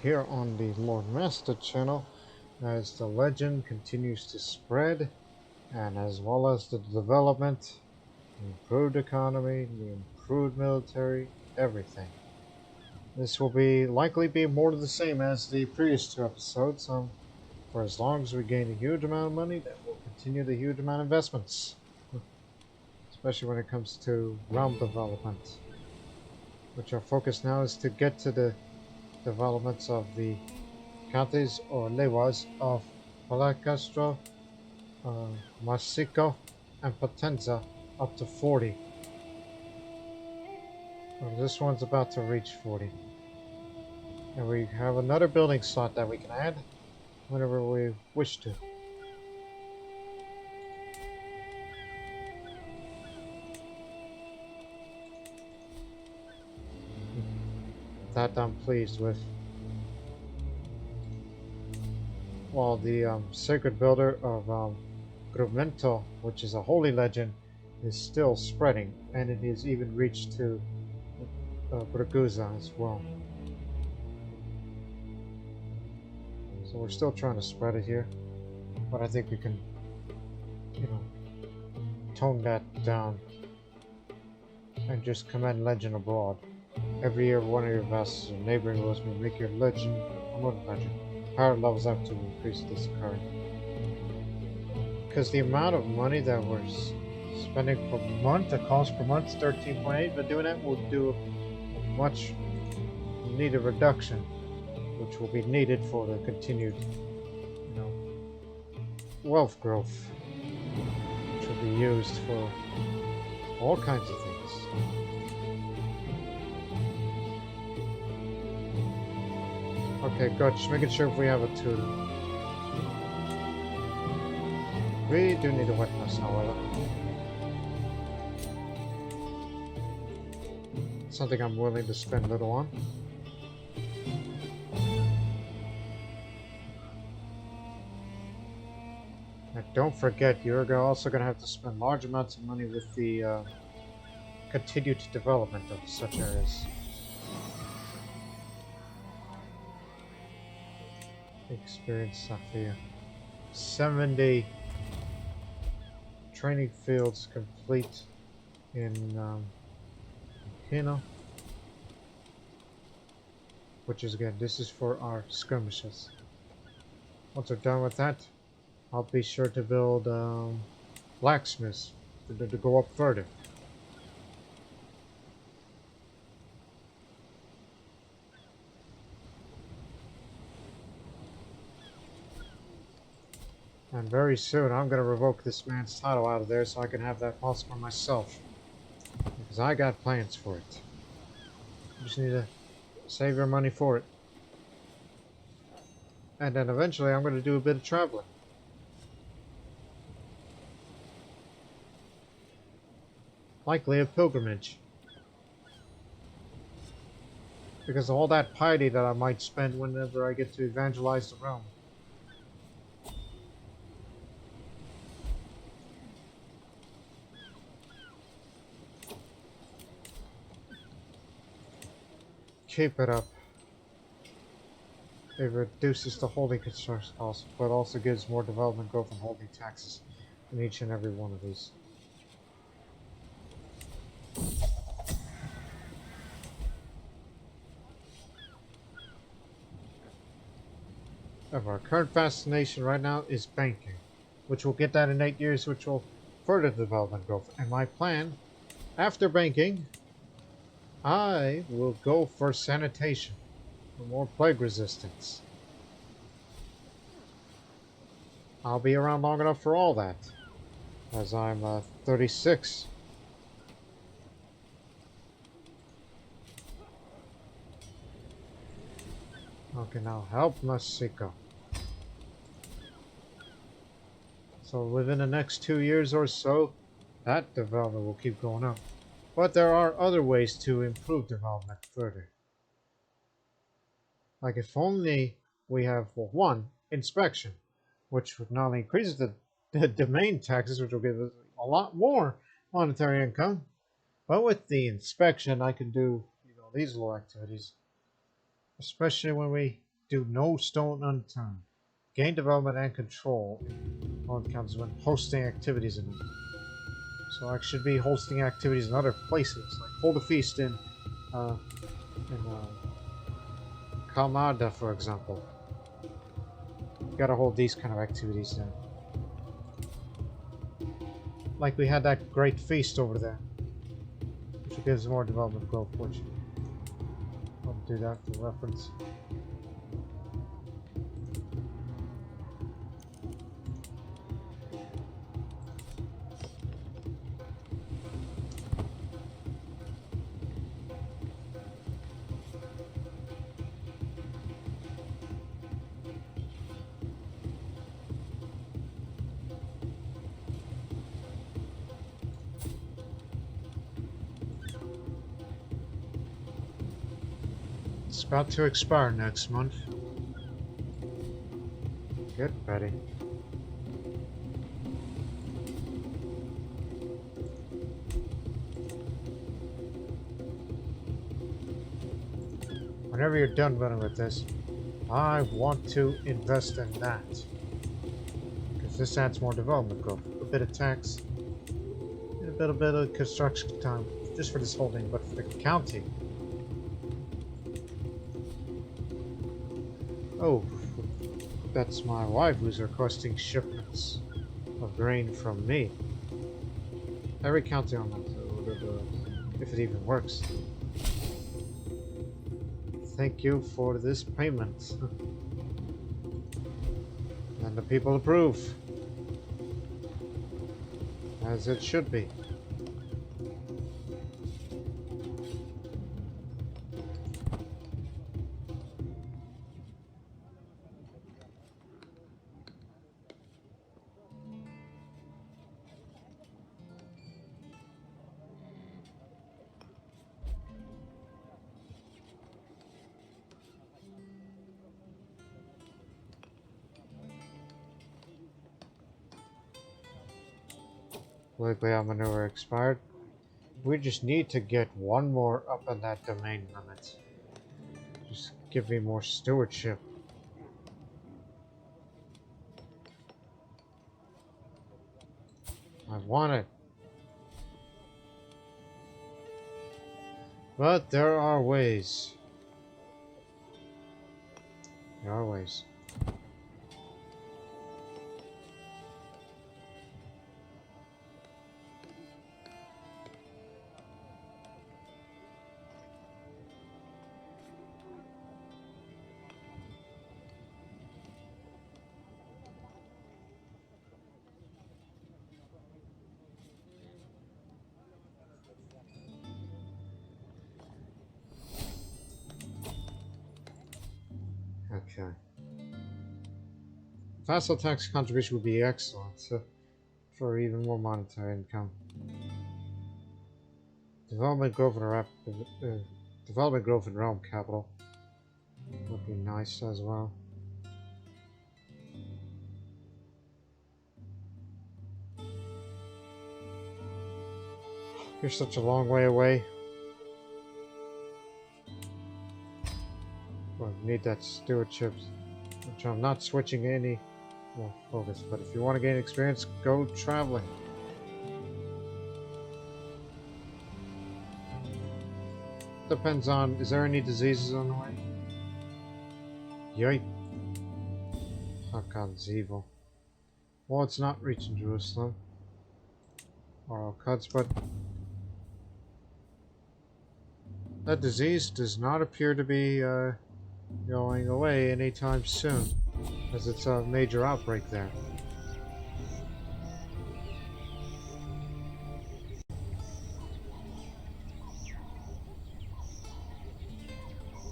here on the Lord Master channel as the legend continues to spread, and as well as the development, the improved economy, the improved military, everything. This will likely be more of the same as the previous two episodes. For as long as we gain a huge amount of money, then we'll continue the huge amount of investments, especially when it comes to realm development. Which our focus now is to get to the developments of the counties or lewas of Palacastro, Marsico, and Potenza up to 40. Well, this one's about to reach 40. And we have another building slot that we can add whenever we wish to. That I'm pleased with. While the sacred builder of Grumento, which is a holy legend, is still spreading, and it has even reached to Braguza as well. So we're still trying to spread it here, but I think we can, tone that down and just command legend abroad. Every year, one of your vassals or neighboring rules will make your legend promote legend. Power levels up to increase this current. Because the amount of money that we're spending per month, the cost per month is 13.8, but doing that will do a much needed reduction, which will be needed for the continued, wealth growth, which will be used for all kinds of things. Okay, good. Just making sure if we have a tutor. We do need a witness, however. Something I'm willing to spend little on. And don't forget, you're also going to have to spend large amounts of money with the continued development of such areas. Experience Safia. 70 training fields complete in Hino, which is again, this is for our skirmishes. Once we're done with that, I'll be sure to build blacksmiths to go up further. And very soon I'm going to revoke this man's title out of there so I can have that boss for myself. Because I got plans for it. I just need to save your money for it. And then eventually I'm going to do a bit of traveling. Likely a pilgrimage. Because of all that piety that I might spend whenever I get to evangelize the realm. Keep it up. It reduces the holding construction cost, but also gives more development growth and holding taxes in each and every one of these. Our current fascination right now is banking, which will get that in 8 years, which will further development growth. And my plan, after banking, I will go for sanitation, for more plague resistance. I'll be around long enough for all that, as I'm 36. Okay, now help Marsico. So within the next 2 years or so, that development will keep going up. But there are other ways to improve development further. Like if only we have, well, one, inspection, which would not only increase the domain taxes, which will give us a lot more monetary income, but with the inspection I can do these little activities. Especially when we do no stone unturned. Gain development and control on counts when hosting activities in them. So I should be hosting activities in other places, like hold a feast in Kalmada, for example. You gotta hold these kind of activities there. Like we had that great feast over there, which gives more development growth, which I'll do that for reference. It's about to expire next month. Get ready. Whenever you're done running with this, I want to invest in that. Because this adds more development growth. A bit of tax, and a bit of construction time, just for this holding, but for the county. Oh, that's my wife who's requesting shipments of grain from me. Every county on that, if it even works. Thank you for this payment. And the people approve. As it should be. Likely manure expired. We just need to get one more up on that domain limit. Just give me more stewardship. I want it. But there are ways. There are ways. Okay. Vassal tax contribution would be excellent for even more monetary income. Development growth in realm capital would be nice as well. You're such a long way away. Well, need that stewardship, which I'm not switching any more focus. But if you want to gain experience, go traveling. Depends on, is there any diseases on the way? Yikes. Hakan's evil. Well, it's not reaching Jerusalem. Or all cuts, but that disease does not appear to be going away anytime soon, as it's a major outbreak there.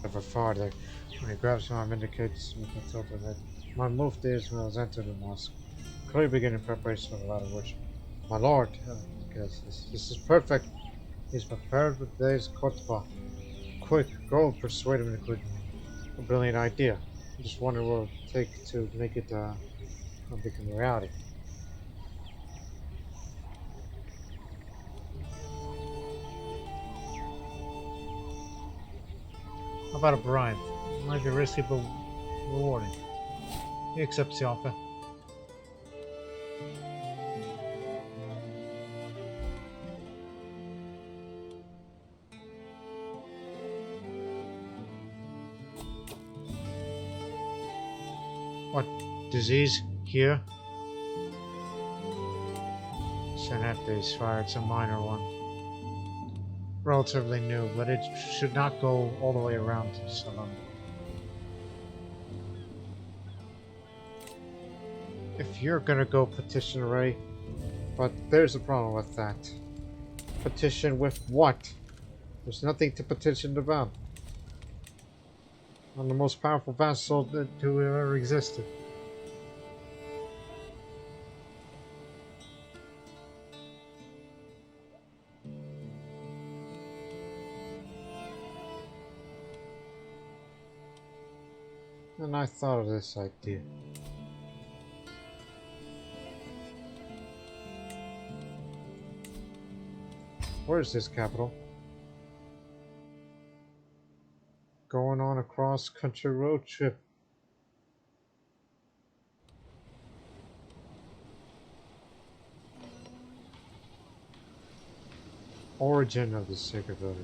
Ever farther, when he grabs my arm, indicates with the tilt of it. My move days when I was entered the mosque. Clearly beginning preparation of a lot of worship. My lord, guess this is perfect. He's prepared with today's khutbah. Quick, go and persuade him to quit. A brilliant idea. I just wonder what it will take to make it become a reality. How about a bribe? It might be risky, but rewarding. He accepts the offer. What disease here? Senators fired some minor one. Relatively new, but it should not go all the way around to Salerno. If you're gonna go petition Ray, but there's a problem with that. Petition with what? There's nothing to petition about. I'm the most powerful vassal to have ever existed. And I thought of this idea. Where's this capital? Going on a cross-country road trip. Origin of the sacred village.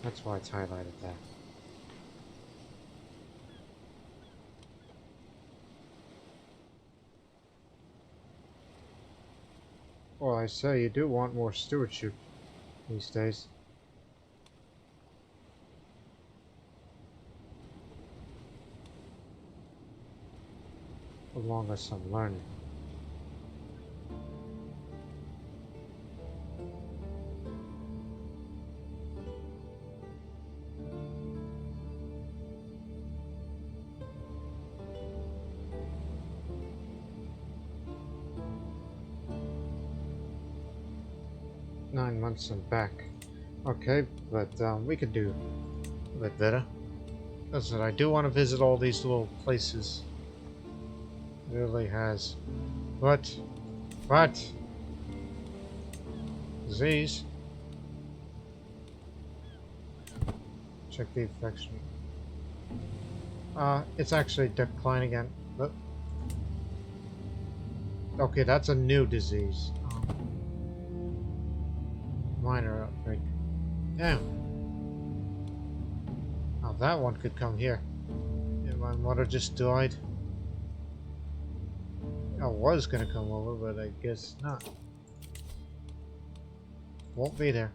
That's why it's highlighted that. Well, I say you do want more stewardship these days. Along with some learning. And back. Okay, but we could do a bit better. Listen, I do want to visit all these little places. It really has. What? Disease? Check the infection. It's actually declining again. But okay, that's a new disease. Minor outbreak. Damn. Now that one could come here. Yeah, my mother just died. I was gonna come over, but I guess not. Won't be there.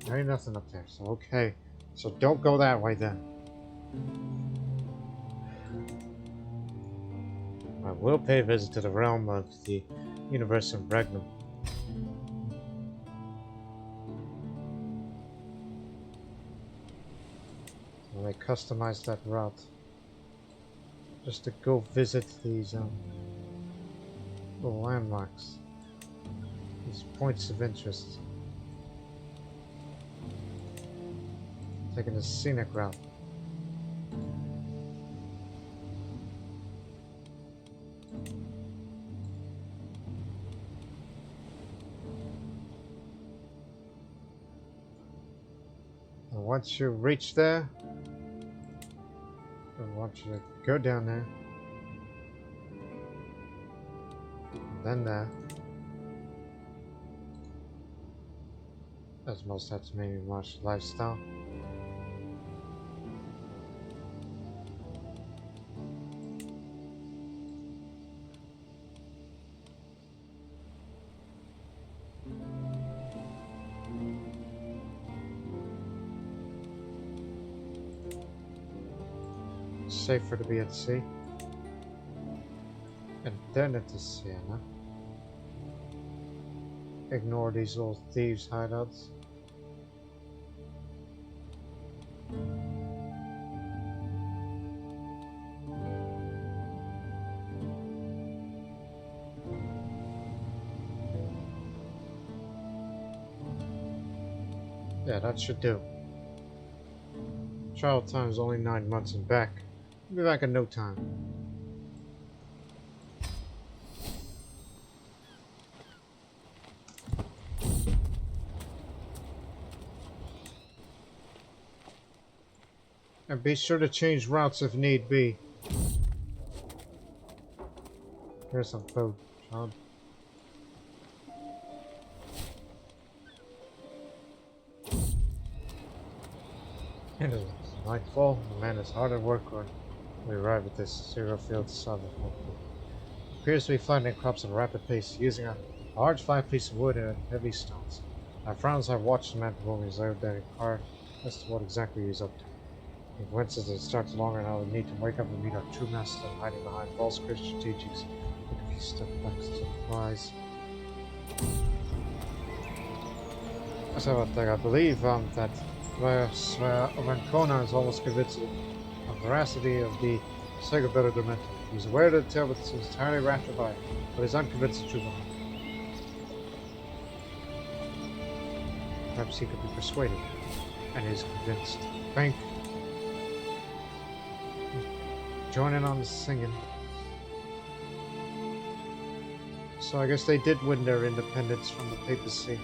There ain't nothing up there, so okay. So don't go that way then. I will pay a visit to the realm of the universe of Regnum. So they customized that route. Just to go visit these little landmarks. These points of interest. Taking a scenic route. And once you reach there, I want you to go down there. And then there. As most that's maybe martial lifestyle. Safer to be at sea. And then into Siena. Ignore these little thieves' hideouts. Yeah, that should do. Travel time is only 9 months and back. We'll be back in no time. And be sure to change routes if need be. Here's some food, child. It is nightfall. The man is hard at work when we arrive at this cereal field south of Hopeful. Appears to be finding crops at a rapid pace, using a large fireplace of wood and heavy stones. Our friends have watched the man perform his aerodynamic car as to what exactly he's up to. He winces as it starts longer now we need to wake up and meet our true master hiding behind false Christian teachings. Look if he step back to surprise. So I believe that Rancona is almost convinced of the veracity of the Segabella Demento. He's aware of the tale, but seems entirely rational by it, but he's unconvinced of the truth behind it. Perhaps he could be persuaded, and is convinced. Bank. Join in on the singing. So I guess they did win their independence from the papacy.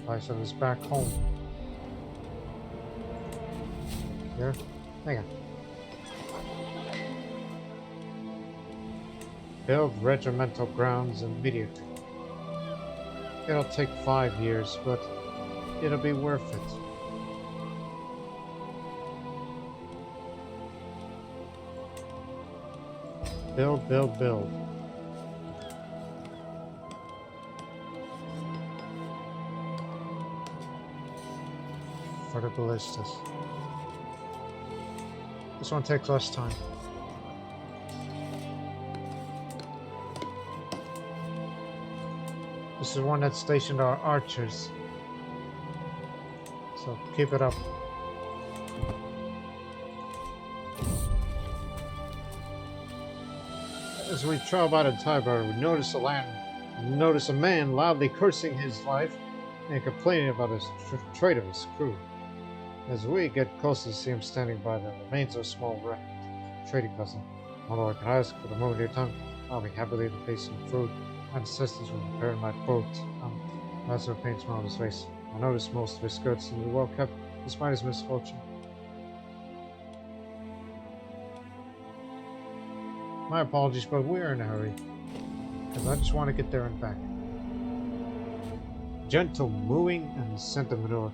Bison is back home. Here? Hang on. Build regimental grounds immediately. It'll take 5 years, but it'll be worth it. Build, build, build. For the ballistas. This one takes less time. This is one that stationed our archers. So keep it up. As we travel by the Tiber, we notice a man loudly cursing his life and complaining about his trade of his crew. As we get closer to see him standing by the remains of a small trading vessel. Although I can ask for the moment of your tongue, I'll be happily to pay some food and assistance with repairing my boat. Also paint smile on his face. I noticed most of his skirts seem to be well kept, despite his misfortune. My apologies, but we're in a hurry, because I just want to get there and back. Gentle mooing and the scent of manure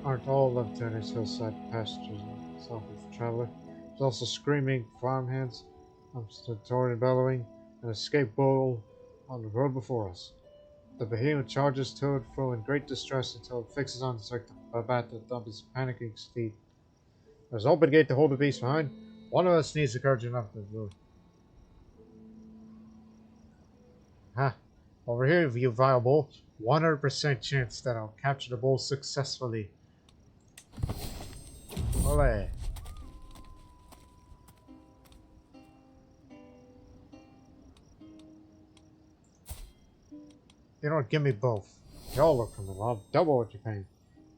aren't all left in his hillside pastures south of the traveler. There's also screaming farmhands, stentorian bellowing, and escaped bull on the road before us. The behemoth charges to and fro in great distress until it fixes on its victim, Babat to dump his panicking steed. There's an open gate to hold the beast behind. One of us needs the courage enough to do it. Ha! Over here, you vile bull. 100% chance that I'll capture the bull successfully. Ole! You know what? Give me both. Y'all look from them. I'll double what you're paying.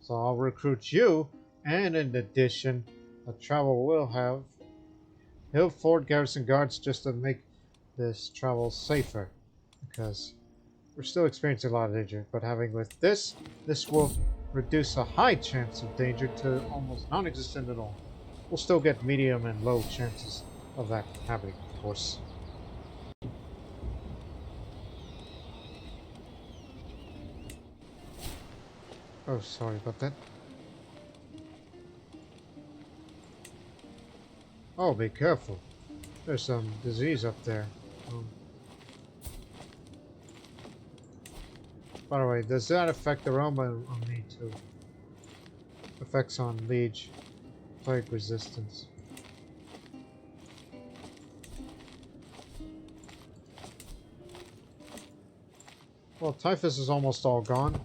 So I'll recruit you, and in addition, the travel will have Hill Fort garrison guards just to make this travel safer. Because we're still experiencing a lot of danger, but having with this will reduce a high chance of danger to almost non-existent at all. We'll still get medium and low chances of that happening, of course. Oh, sorry about that. Oh, be careful. There's some disease up there. By the way, does that affect the realm on me too? Effects on liege, plague resistance. Well, typhus is almost all gone.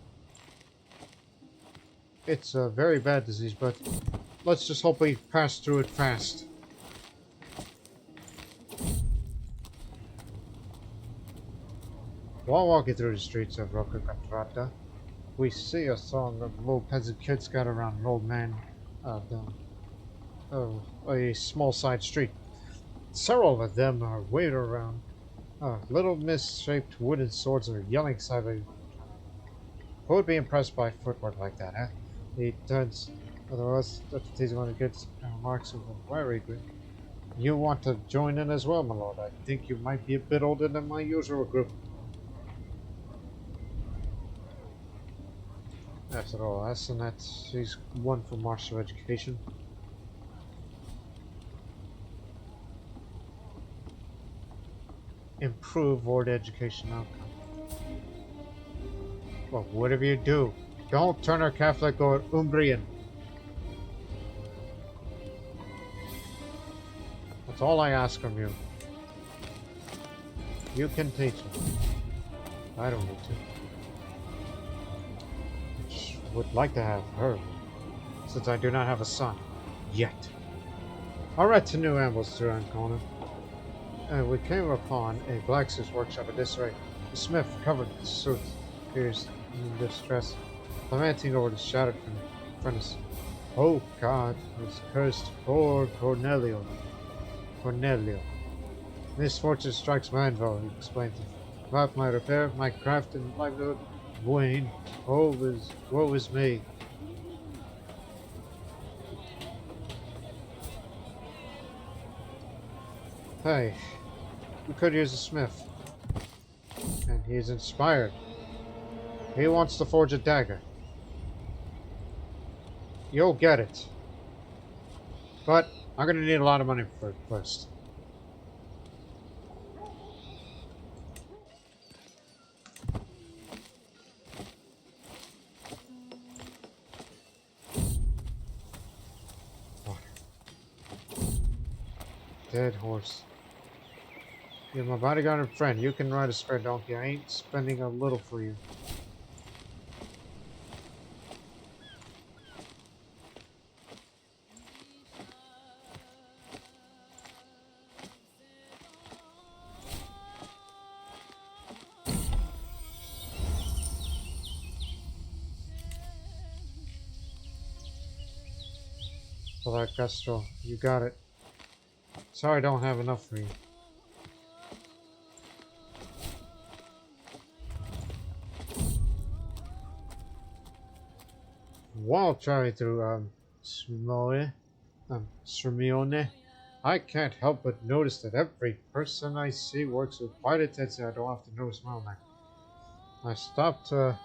It's a very bad disease, but let's just hope we pass through it fast. While walking through the streets of Rocca Contrata, we see a throng of little peasant kids gathered around an old man down a small side street. Several of them are waving around little misshaped wooden swords and are yelling silently. Who would be impressed by footwork like that, eh? He turns, otherwise, Ethnicities when it gets remarks of a very good. You want to join in as well, my lord? I think you might be a bit older than my usual group. After all, Asenath, she's one for martial education. Improve ward education outcome. Well, whatever you do, don't turn her Catholic or Umbrian. That's all I ask from you. You can teach me. I don't need to. Would like to have her, since I do not have a son. Yet. Our retinue ambled through Ancona, and we came upon a blacksmith's workshop at disarray. The smith, covered in soot, appears in distress, lamenting over the shattered furnace. Oh God, was cursed poor Cornelio. Misfortune strikes my anvil, he explained. Without my repair, my craft and livelihood wane. Woe is me. Hey, we could use a smith. And he is inspired. He wants to forge a dagger. You'll get it. But I'm gonna need a lot of money for it first. Dead horse. You're my bodyguard and friend. You can ride a spare donkey. I ain't spending a little for you. For that Castro, you got it. Sorry I don't have enough for you. While traveling through Sirmione, I can't help but notice that every person I see works with quite intensity. I don't have to notice my own neck. I stopped off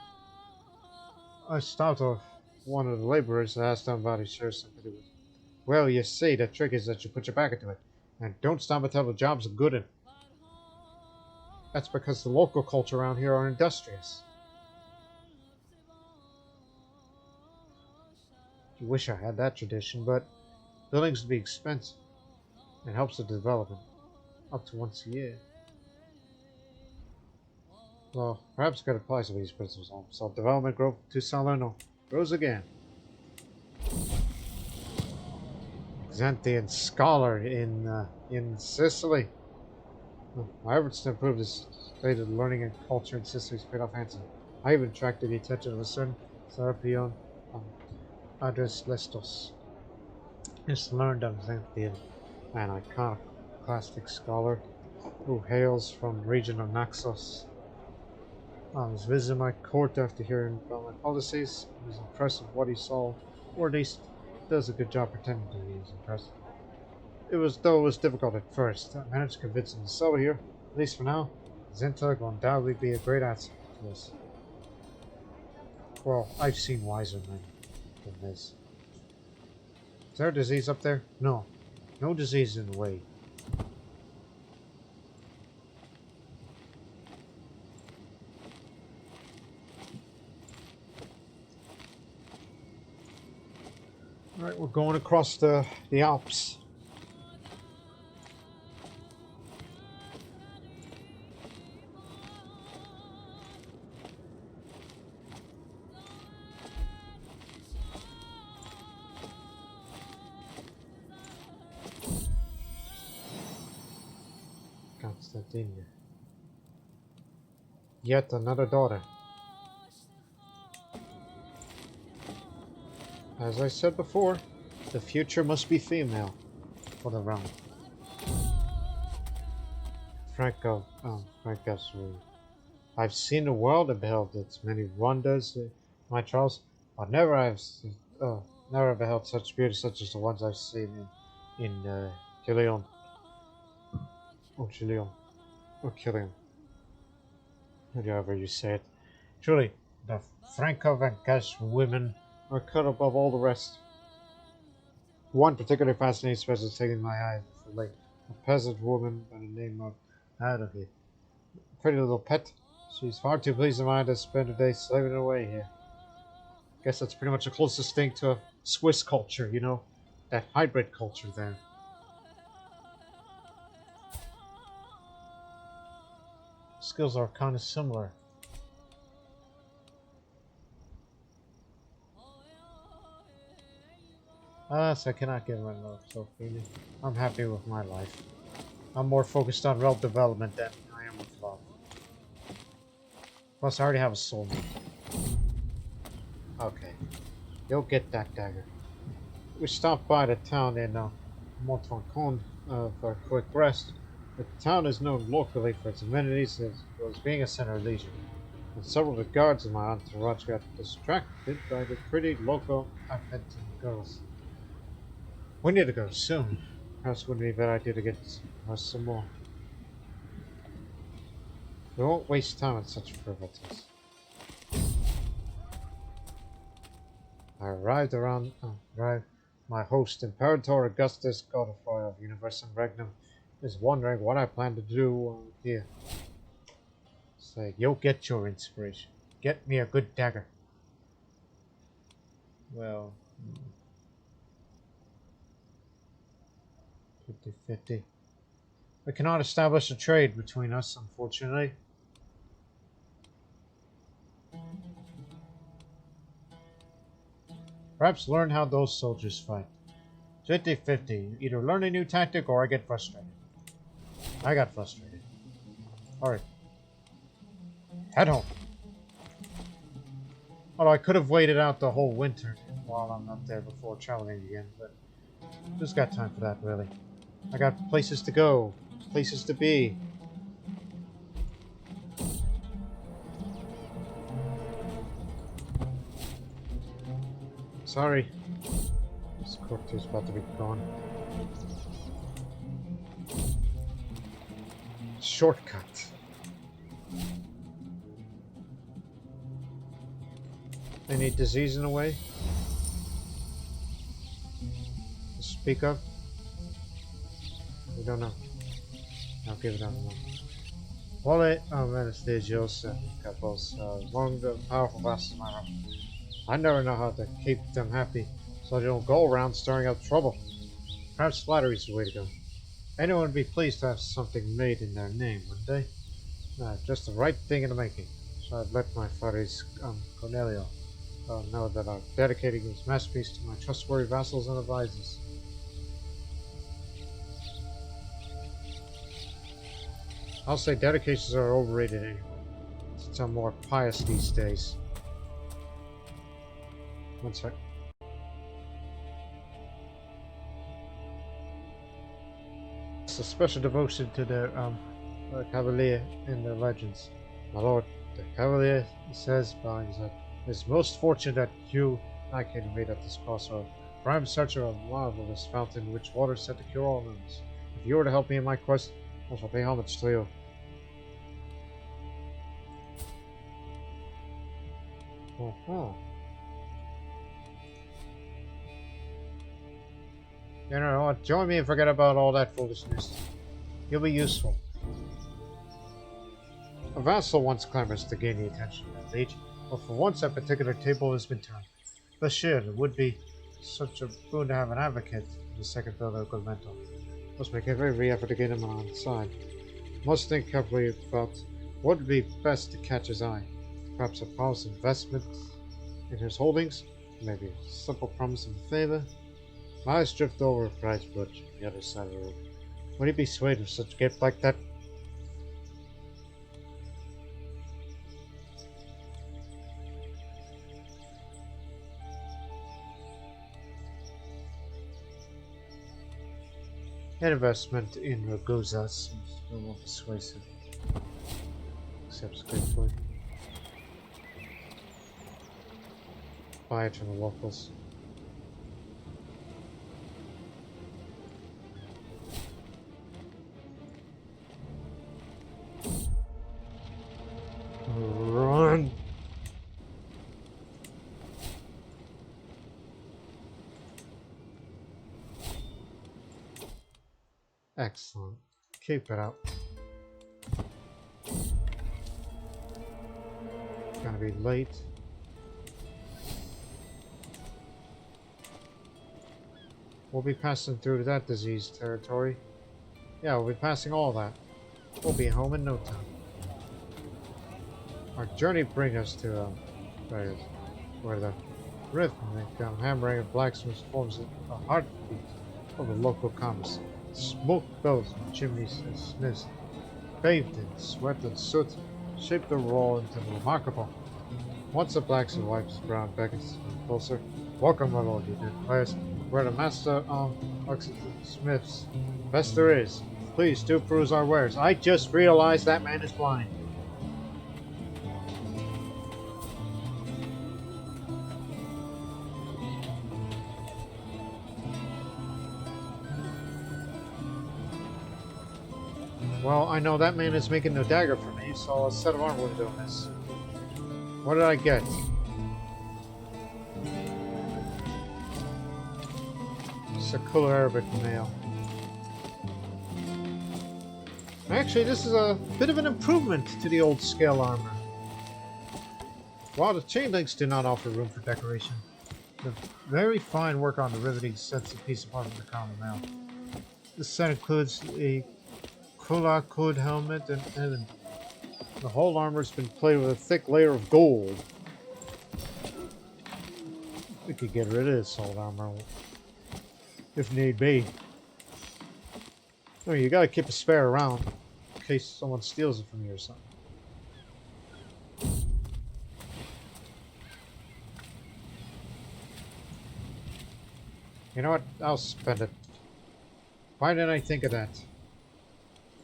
one of the laborers and asked him about his share something with. Well, you see, the trick is that you put your back into it, and don't stop until the job's good. And that's because the local culture around here are industrious. You wish I had that tradition, but buildings would be expensive and helps the development up to once a year. Well, perhaps could apply some of these principles on so development growth to Salerno grows again. Xanthian scholar in Sicily. My efforts to improve the state of learning and culture in Sicily paid off handsomely. I even attracted the attention of a certain Serapion Adres Lestos. Just learned of Xanthian, an iconoclastic scholar who hails from the region of Naxos. I was visiting my court after hearing about my policies. He was impressed with what he saw, or at least does a good job pretending to be impressed. Though it was difficult at first. I managed to convince him to settle here, at least for now. His intellect will undoubtedly be a great asset to us. Well, I've seen wiser men than this. Is there a disease up there? No. No disease in the way. Alright, we're going across the Alps. Constantinia. Yet another daughter. As I said before, the future must be female for the realm. Franco's rule. I've seen the world and beheld its many wonders, my Charles, but never beheld such beauty such as the ones I've seen in Killian, or Chilion, or Killian, however you say it. Truly, the Franco-Vancash women are cut above all the rest. One particularly fascinating special taking my eye for late. A peasant woman by the name of Adovie. Pretty little pet. She's far too pleased of mine to spend a day slaving away here. Guess that's pretty much the closest thing to a Swiss culture, you know? That hybrid culture there. Skills are kind of similar. Alas, I cannot give my love so freely. I'm happy with my life. I'm more focused on realm development than I am with love. Plus, I already have a soulmate. Okay. You'll get that dagger. We stopped by the town in Montfaucon for a quick rest. The town is known locally for its amenities as well as being a center of leisure. And several of the guards in my entourage got distracted by the pretty local Argentina girls. We need to go soon. Perhaps it wouldn't be a bad idea to get us some more. We won't waste time on such frivolities. I arrived. My host, Imperator Augustus Godfrey of Universum Regnum, is wondering what I plan to do here. Say, you'll get your inspiration. Get me a good dagger. Well, 50-50. We cannot establish a trade between us, unfortunately. Perhaps learn how those soldiers fight. 50-50. Either learn a new tactic or I get frustrated. I got frustrated. Alright. Head home. Although I could have waited out the whole winter while I'm up there before traveling again, but just got time for that, really. I got places to go, places to be. Sorry. This Courtier's about to be gone. Shortcut. Any disease in the way? To speak of? We don't know. I'll give it out more. Quale anestesios couples among the powerful vassals of my realm. I never know how to keep them happy, so they don't go around stirring up trouble. Perhaps flattery's the way to go. Anyone would be pleased to have something made in their name, wouldn't they? Just the right thing in the making. So I'd let my faris Cornelio know that I'm dedicating his masterpiece to my trustworthy vassals and advisors. I'll say dedications are overrated anyway. Since I'm more pious these days. One sec. It's a special devotion to the Cavalier in the legends. My lord, the Cavalier says by himself, it's most fortunate that you and I can meet at this crossroad, for I am in search of a marvelous fountain which water is said to cure all illness. If you were to help me in my quest, I shall pay homage to you. You know what? Join me and forget about all that foolishness. You'll be useful. A vassal once clamors to gain the attention of the legion, but for once that particular table has been turned. Bashir, it would be such a boon to have an advocate in the second builder of good mental. Must make every effort to get him on side. Must think carefully about what would be best to catch his eye. Perhaps a promised investment in his holdings, maybe a simple promise of a favor. My eyes drift over a prize butch on the other side of the room. Would he be swayed with such a gift like that? Investment in Ragusa seems no more persuasive. Accepts gratefully. Buy it from the locals. Run! Excellent. Keep it up. Gonna be late. We'll be passing through that disease territory. Yeah, we'll be passing all that. We'll be home in no time. Our journey brings us to where the rhythmic hammering of blacksmiths forms a heartbeat of the local commerce. Smoke bells from chimneys and smiths, bathed in sweat and soot, shape the roll into the remarkable. Once the blacksmith wipes his brown beckons closer. Welcome, my lord, you dear players. We're the master of smiths. Best there is. Please do peruse our wares. I just realized that man is blind. Well, I know that man is making no dagger for me, so a set of armor will do this. What did I get? Siculo-Arabic mail. Actually, this is a bit of an improvement to the old scale armor. While the chain links do not offer room for decoration, the very fine work on the riveting sets the piece apart from the common mail. This set includes a Kula helmet and the whole armor's been plated with a thick layer of gold. We could get rid of this old armor if need be. I mean, you gotta keep a spare around in case someone steals it from you or something. You know what? I'll spend it. Why didn't I think of that?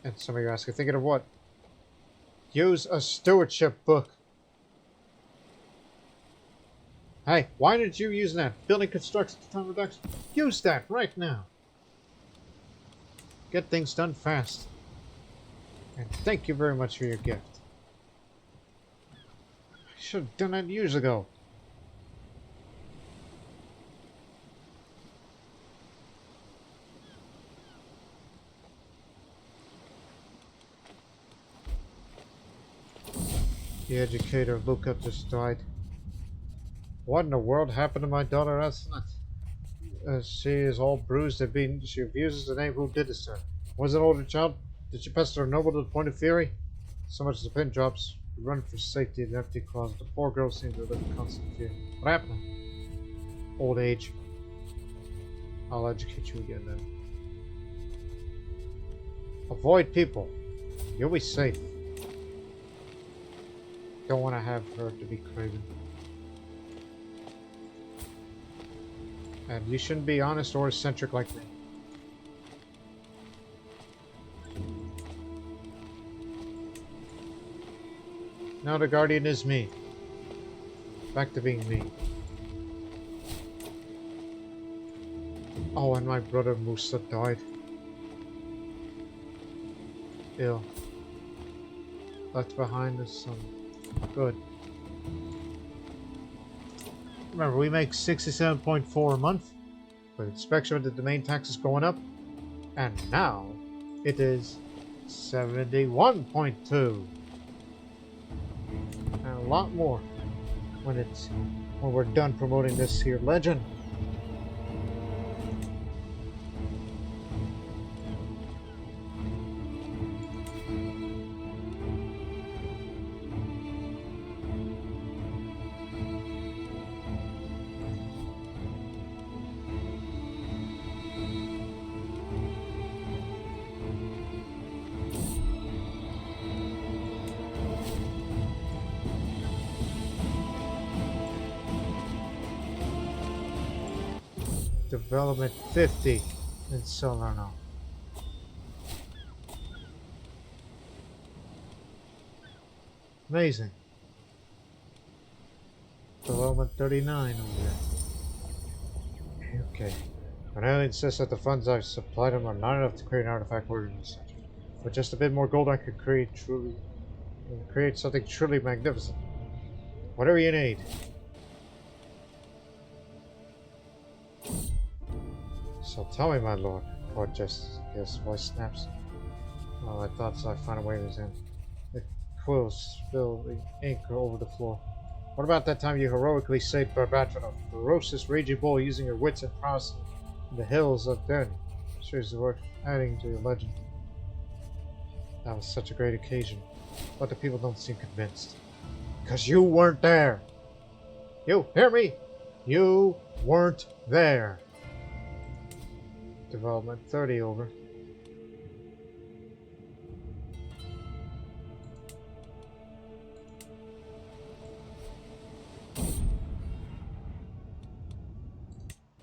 And some of you are asking, thinking of what? Use a stewardship book. Hey, why didn't you use that? Building construction time reduction. Use that right now. Get things done fast. And thank you very much for your gift. I should have done that years ago. The educator Luca just died. What in the world happened to my daughter Ethnicities? She is all bruised and beaten. She abuses the name. Who did this to her? Was it an older child? Did she pester her noble to the point of fury? So much as the pin drops. We run for safety in an empty closet. The poor girl seems to live in constant fear. What happened? Old age. I'll educate you again then. Avoid people. You'll be safe. Don't want to have her to be craven. And you shouldn't be honest or eccentric like me. Now the guardian is me. Back to being me. Oh, and my brother Musa died. Ill. Left behind the son. Good. Remember, we make 67.4 a month, but inspection of the domain tax is going up, and now it is 71.2, and a lot more when we're done promoting this here legend. Development 50 in Salerno. Amazing. Development 39 over there. Okay. But I insist that the funds I've supplied him are not enough to create an artifact order in this century. With just a bit more gold I could create something truly magnificent. Whatever you need. So tell me, my lord. Courtiers, yes, voice snaps. Oh, I thought so. I found a way to his end. The quills spill the ink over the floor. What about that time you heroically saved Barbat from a ferocious raging bull using your wits and prowess in the hills of Den? Sure is worth adding to your legend. That was such a great occasion, but the people don't seem convinced. Because you weren't there! You hear me? You weren't there! Development 30 over.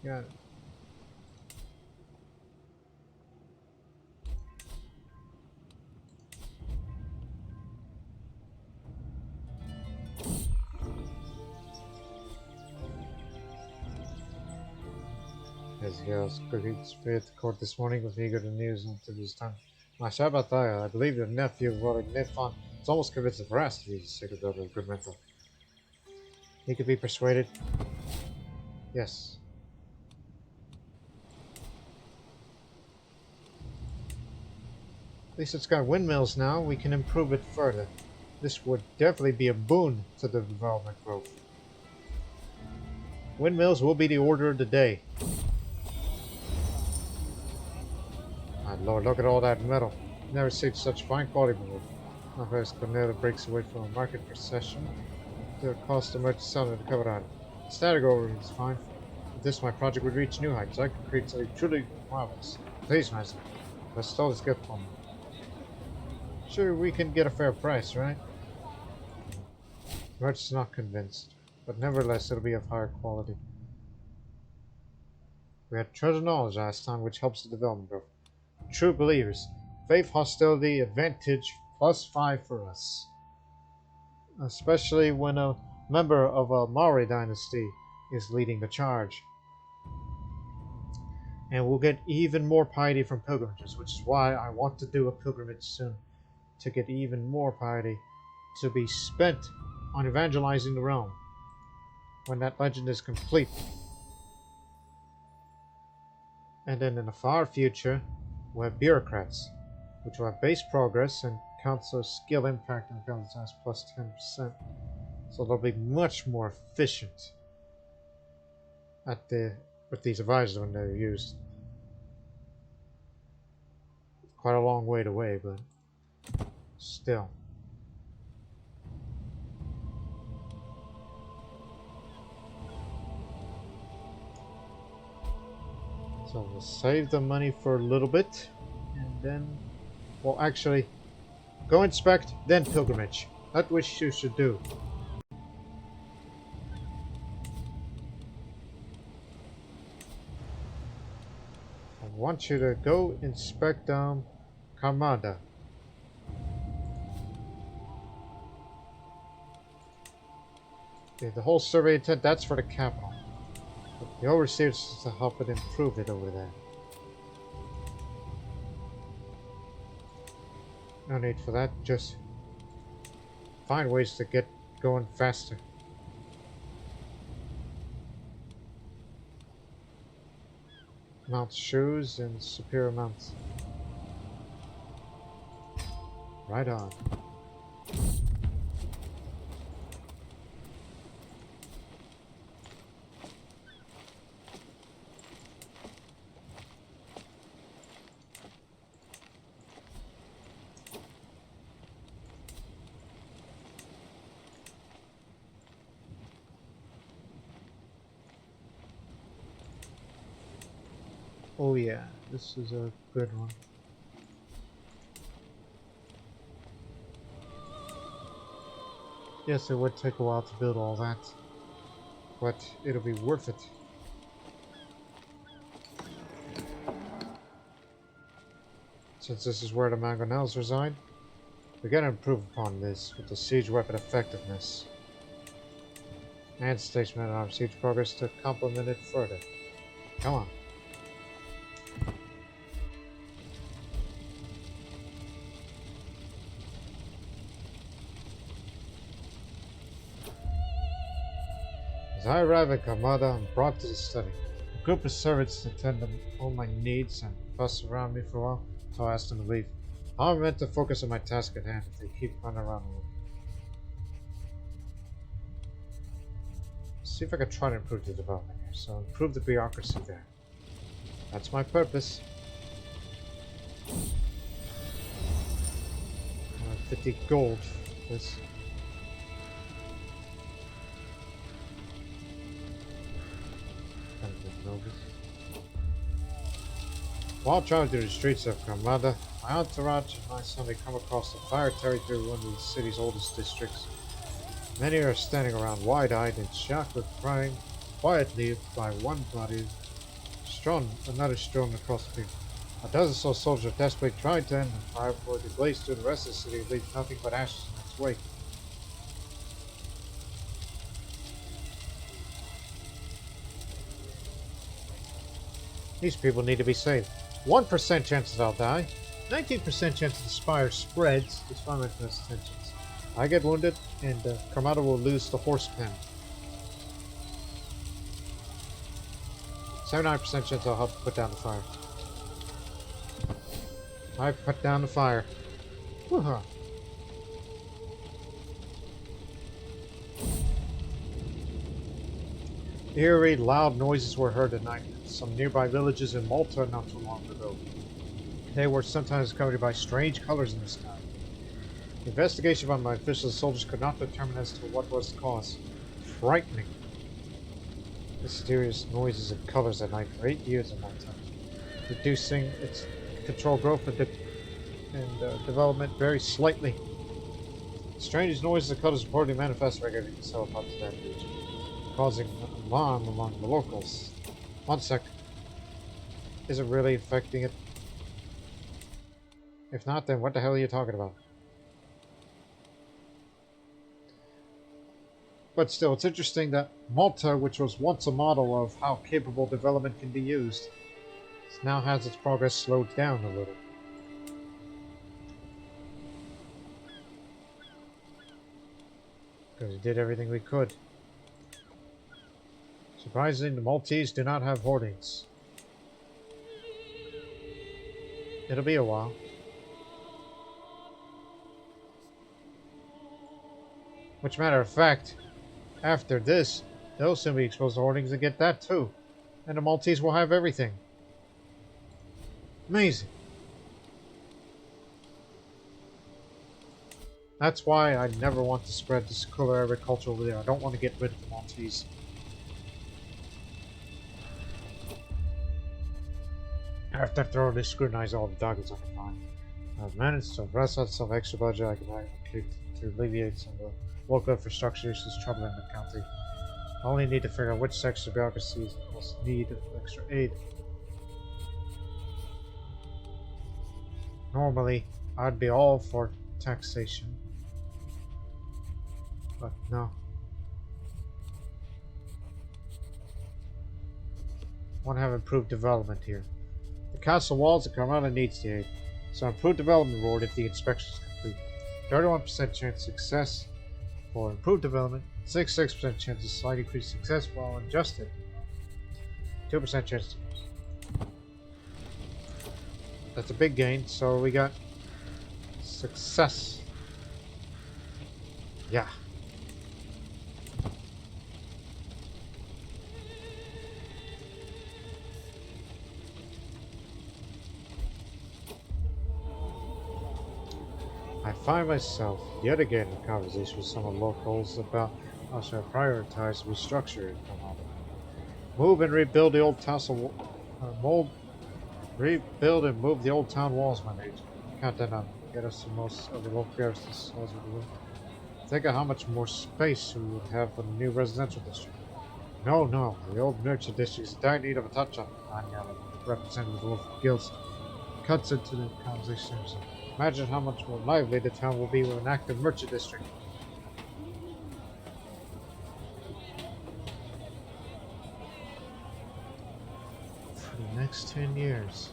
Got it. Yes, Courtiers at the court this morning with eager news until this time. My Shabbataya, I believe the nephew of Lord Nifon is almost convinced of veracity of the sacred brother of good mental. He could be persuaded. Yes. At least it's got windmills now, we can improve it further. This would definitely be a boon to the development growth. Windmills will be the order of the day. My lord, look at all that metal. Never seen such fine quality before. My first Cornelia breaks away from a market procession. The cost of merchant selling to cover on. Static over is fine. With this, my project would reach new heights. I could create something truly marvelous. Please, master, bestow this gift on me. Sure, we can get a fair price, right? The merchant's not convinced, but nevertheless, it'll be of higher quality. We had treasure knowledge last time, which helps the development growth. True believers. Faith, hostility, advantage, +5 for us. Especially when a member of a Maori dynasty is leading the charge. And we'll get even more piety from pilgrimages, which is why I want to do a pilgrimage soon. To get even more piety to be spent on evangelizing the realm when that legend is complete. And then in the far future, we'll have bureaucrats, which will have base progress and council skill impact on intelligence plus 10%. So they'll be much more efficient at with these advisors when they're used. Quite a long way away, but still. So we'll save the money for a little bit, and then, well, actually, go inspect, then pilgrimage. That's what you should do. I want you to go inspect Kamada. Okay, the whole survey intent, that's for the capital. But the overseers is to help it improve it over there. No need for that, just find ways to get going faster. Mount shoes and superior mounts. Right on. Oh yeah, this is a good one. Yes, it would take a while to build all that, but it'll be worth it. Since this is where the mangonels reside. We gotta improve upon this with the siege weapon effectiveness. And station man-at-arms siege progress to complement it further. Come on. As I arrive at Kamada, I'm brought to the study. A group of servants attend to all my needs and fuss around me for a while until I ask them to leave. I'm meant to focus on my task at hand if they keep running around a little. See if I can try to improve the development here. So improve the bureaucracy there. That's my purpose. 50 gold for this. While traveling through the streets of Granada, my entourage and I suddenly come across the fire territory of one of the city's oldest districts. Many are standing around wide-eyed in shock with crying, quietly by one body, another strewn across the field. A dozen or so soldiers are desperately trying to end the fire before it blazes through the rest of the city and leaves nothing but ashes in its wake. These people need to be saved. 1% chances I'll die. 19% chance the spire spreads despite my best intentions. I get wounded, and Carmada will lose the horse pen. 79% chance I'll help put down the fire. I put down the fire. Woo-ha. Eerie, loud noises were heard at night in some nearby villages in Malta not too long ago. They were sometimes accompanied by strange colors in the sky. The investigation by my officials and soldiers could not determine as to what was the cause. Frightening. Mysterious noises and colors at night for 8 years in Malta, reducing its control growth and development very slightly. Strange noises and colors reportedly manifest regularly in several parts of that region, causing alarm among the locals. One sec. Is it really affecting it? If not, then what the hell are you talking about? But still, it's interesting that Malta, which was once a model of how capable development can be used, now has its progress slowed down a little. Because we did everything we could. Surprisingly, the Maltese do not have hoardings. It'll be a while. Which, matter of fact, after this, they'll soon be exposed to hoardings and get that too. And the Maltese will have everything. Amazing. That's why I never want to spread the Siculo-Arabic culture over there. I don't want to get rid of the Maltese. After thoroughly scrutinize all the documents I can find, I've managed to wrest out some extra budget I can allocate to alleviate some of the local infrastructure issues troubling the county. I only need to figure out which sections of bureaucracies must need extra aid. Normally, I'd be all for taxation, but no. I want to have improved development here. The castle walls of Carmada needs the aid, so improved development reward if the inspection is complete. 31% chance of success for improved development, 66% chance of slight increased success while adjusted, 2% chance to. That's a big gain, so we got success. Yeah. I find myself yet again in conversation with some of the locals about how should I prioritize restructuring. Move and rebuild the old castle. Rebuild and move the old town walls, my mate. Count that on. Get us to most of the local garrisons. Think of how much more space we would have for the new residential district. No, the old merchant district is in dire need of a touch-up. I'm representative of the local guilds. cuts into the conversation. Imagine how much more lively the town will be with an active merchant district. For the next 10 years.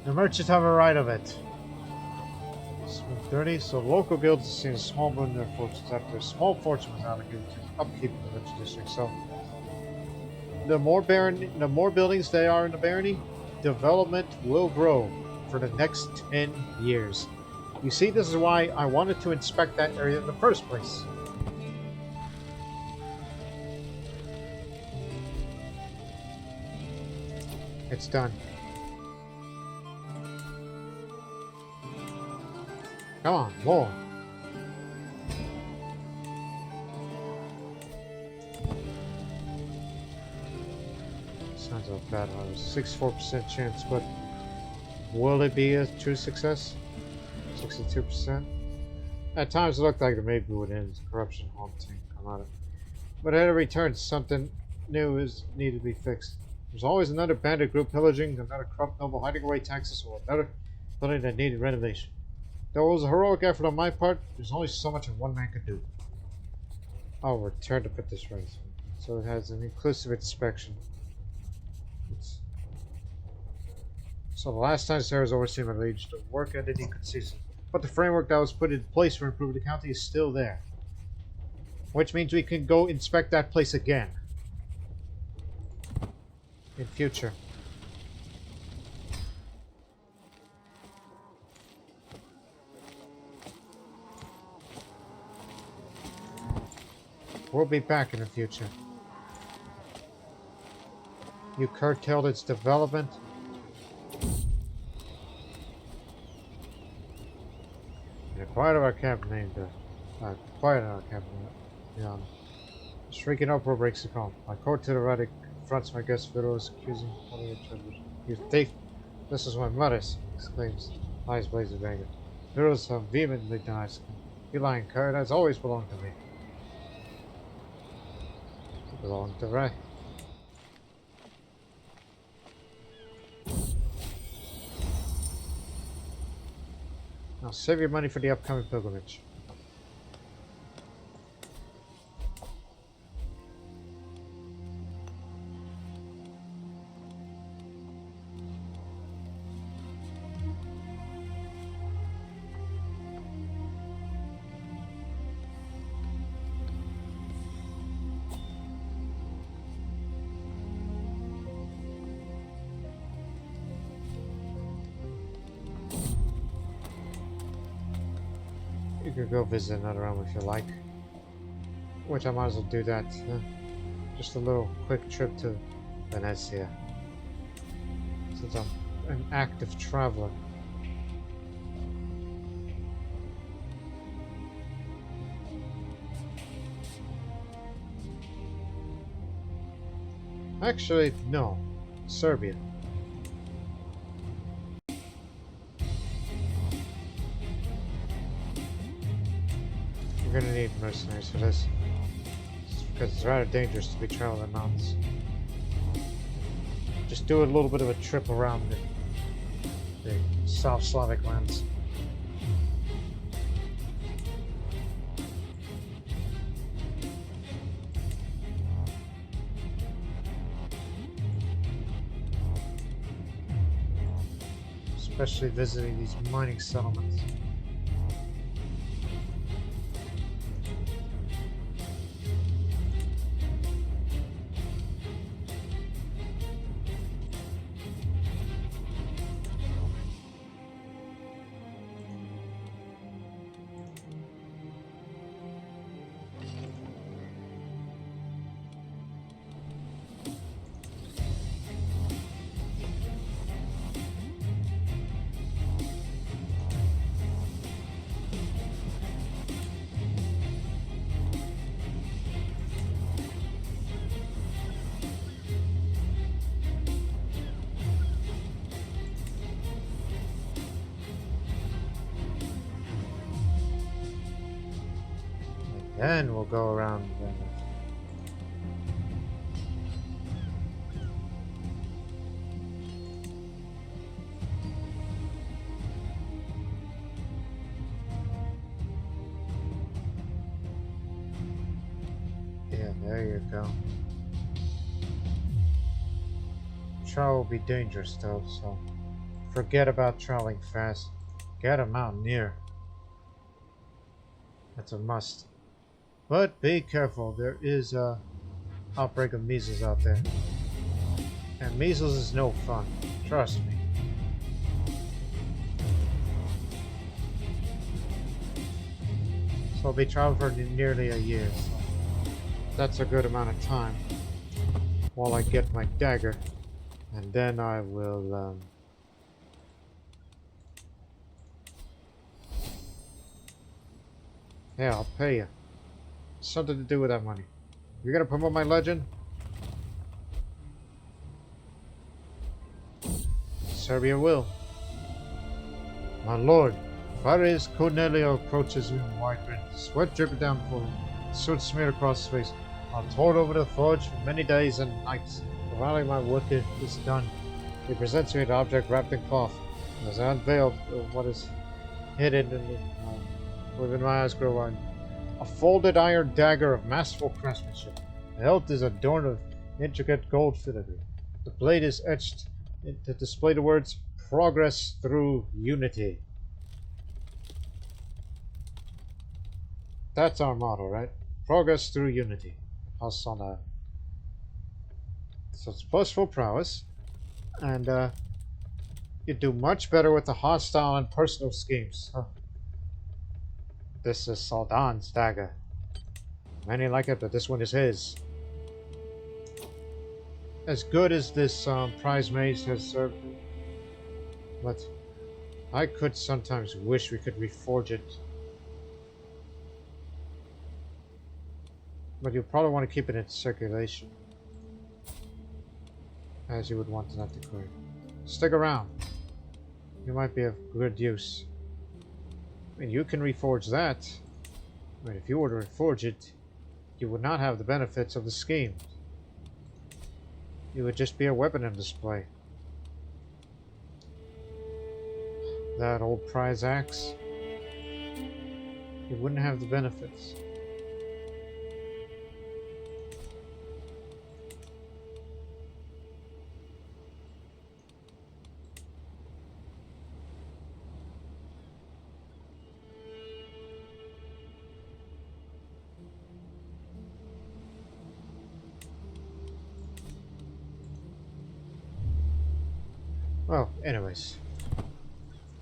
The merchants have a right of it. 30, so local guilds have seen a small boon in their fortunes after a small fortune was allocated to upkeep of the merchant district. So the more buildings they are in the barony, development will grow for the next 10 years. You see, this is why I wanted to inspect that area in the first place. It's done. Come on, more. Sounds like bad. 64% chance, but will it be a true success? 62%. At times it looked like the maybe would end corruption haunting come out of it. But at every turn, something new is needed to be fixed. There's always another bandit group pillaging, another corrupt noble hiding away taxes, or another building that needed renovation. Though it was a heroic effort on my part, there's only so much one man could do. I'll return to put this right. So it has an inclusive inspection. So the last time Sarah's overseen my liege, the work ended inconsistent. But the framework that was put in place for improving the county is still there. Which means we can go inspect that place again. In future. We'll be back in the future. You curtailed its development. In a quiet of our camp named quiet in our camp beyond. Shrieking uproar breaks the calm. My court to the right confronts my guest widows, accusing you thief. This is my mother, exclaims, eyes blaze with anger. Widows have vehemently denied. You lying coward has always belonged to me. You belong to Ray. Now save your money for the upcoming pilgrimage. You could go visit another realm if you like. Which I might as well do that. Just a little quick trip to Venezia. Since I'm an active traveler. Actually, no. Serbia. We're gonna need mercenaries for this. Because it's rather dangerous to be traveling mountains. Just do a little bit of a trip around the South Slavic lands. Especially visiting these mining settlements. Then we'll go around Yeah, there you go. Travel will be dangerous though, so forget about traveling fast. Get a mountaineer. That's a must. But be careful, there is a outbreak of measles out there. And measles is no fun, trust me. So I'll be traveling for nearly a year, so that's a good amount of time while I get my dagger. And then I will, yeah, I'll pay you. Something to do with that money. You're gonna promote my legend? Serbia will. My lord, Fares Cornelio approaches you in wide grin, sweat dripping down for him, soot smeared across his face. I've toiled over the forge for many days and nights. Finally my work is done. He presents me an object wrapped in cloth. As I unveiled what is hidden in the, within my eyes grow wide. A folded iron dagger of masterful craftsmanship. The hilt is adorned with intricate gold filigree. The blade is etched to display the words, "Progress through Unity." That's our motto, right? Progress through Unity. Us on that. So it's boastful prowess, and you do much better with the hostile and personal schemes. Huh. This is Sawdan's dagger. Many like it, but this one is his. As good as this prize mace has served me, but I could sometimes wish we could reforge it. But you probably want to keep it in circulation, as you would want an antiquary. Stick around. You might be of good use. I mean, you can reforge that. I mean, if you were to reforge it, you would not have the benefits of the scheme. You would just be a weapon in display. That old prize axe, you wouldn't have the benefits. Well, anyways,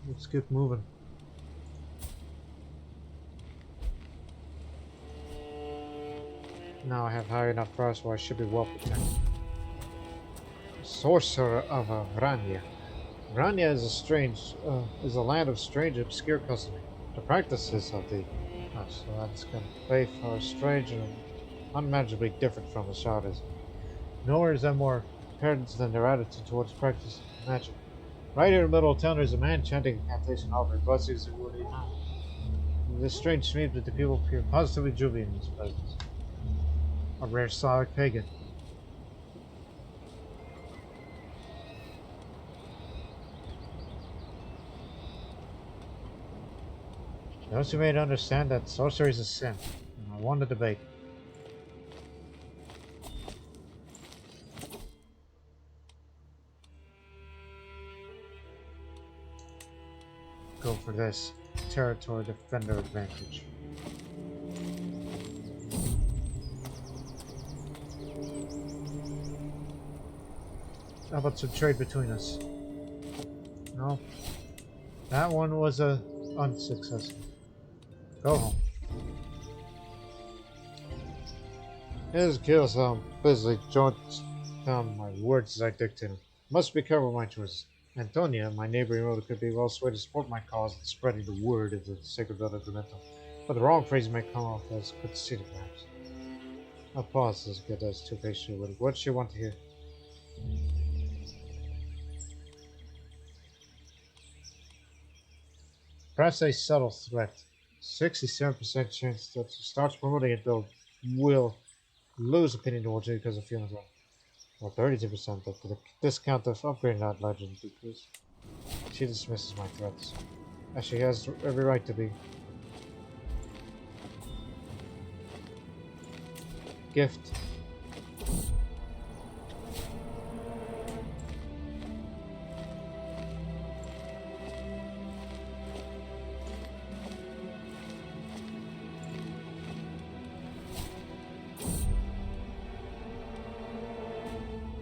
let's keep moving. Now I have high enough price where I should be well protected. Sorcerer of Vrania. Vrania is a land of strange, obscure customary. The practices of the lands can faith are strange and unmanageably different from the Shardism. Nor is there more apparent than their attitude towards practice of magic. Right here in the middle of town, there's a man chanting incantation offering blessings and woody hand. This strange means that the people appear positively jubilant in his presence. A rare Slavic pagan. Those who may understand that sorcery is a sin, and I won the debate. Go for this territory defender advantage. How about some trade between us? No. That one was unsuccessful. Go home. His kills busily jot down my words as I dictate them. Must be careful with my choices. Antonia, my neighboring mother, could be well swayed to support my cause in spreading the word of the sacred blood of the mental, but the wrong phrase may come off as conceited, perhaps. I'll pause as get as too patient with it. What does she want to hear? Perhaps a subtle threat. 67% chance that she starts promoting it, though will lose opinion towards you because of feeling threat. Or 32% that the discount of upgrading that legend decrease. She dismisses my threats, as she has every right to be. gift.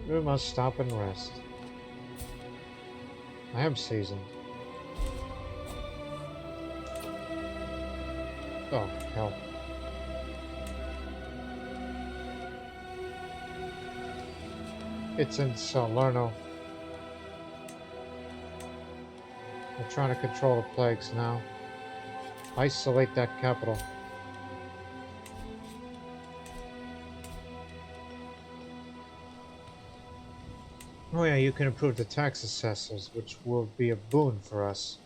We must stop and rest. I am seasoned. Oh, hell. It's in Salerno. We're trying to control the plagues now. Isolate that capital. Oh yeah, you can improve the tax assessors, which will be a boon for us.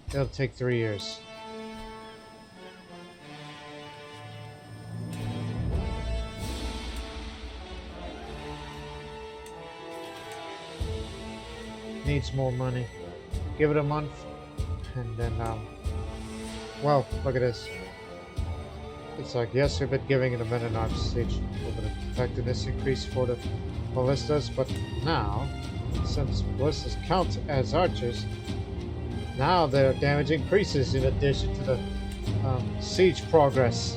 It'll take 3 years. Needs more money. Give it a month, and then, well, look at this. It's like, yes, we've been giving it a minute on siege. A little bit of effectiveness increase for the ballistas, but now, since ballistas count as archers, now their damage increases in addition to the siege progress.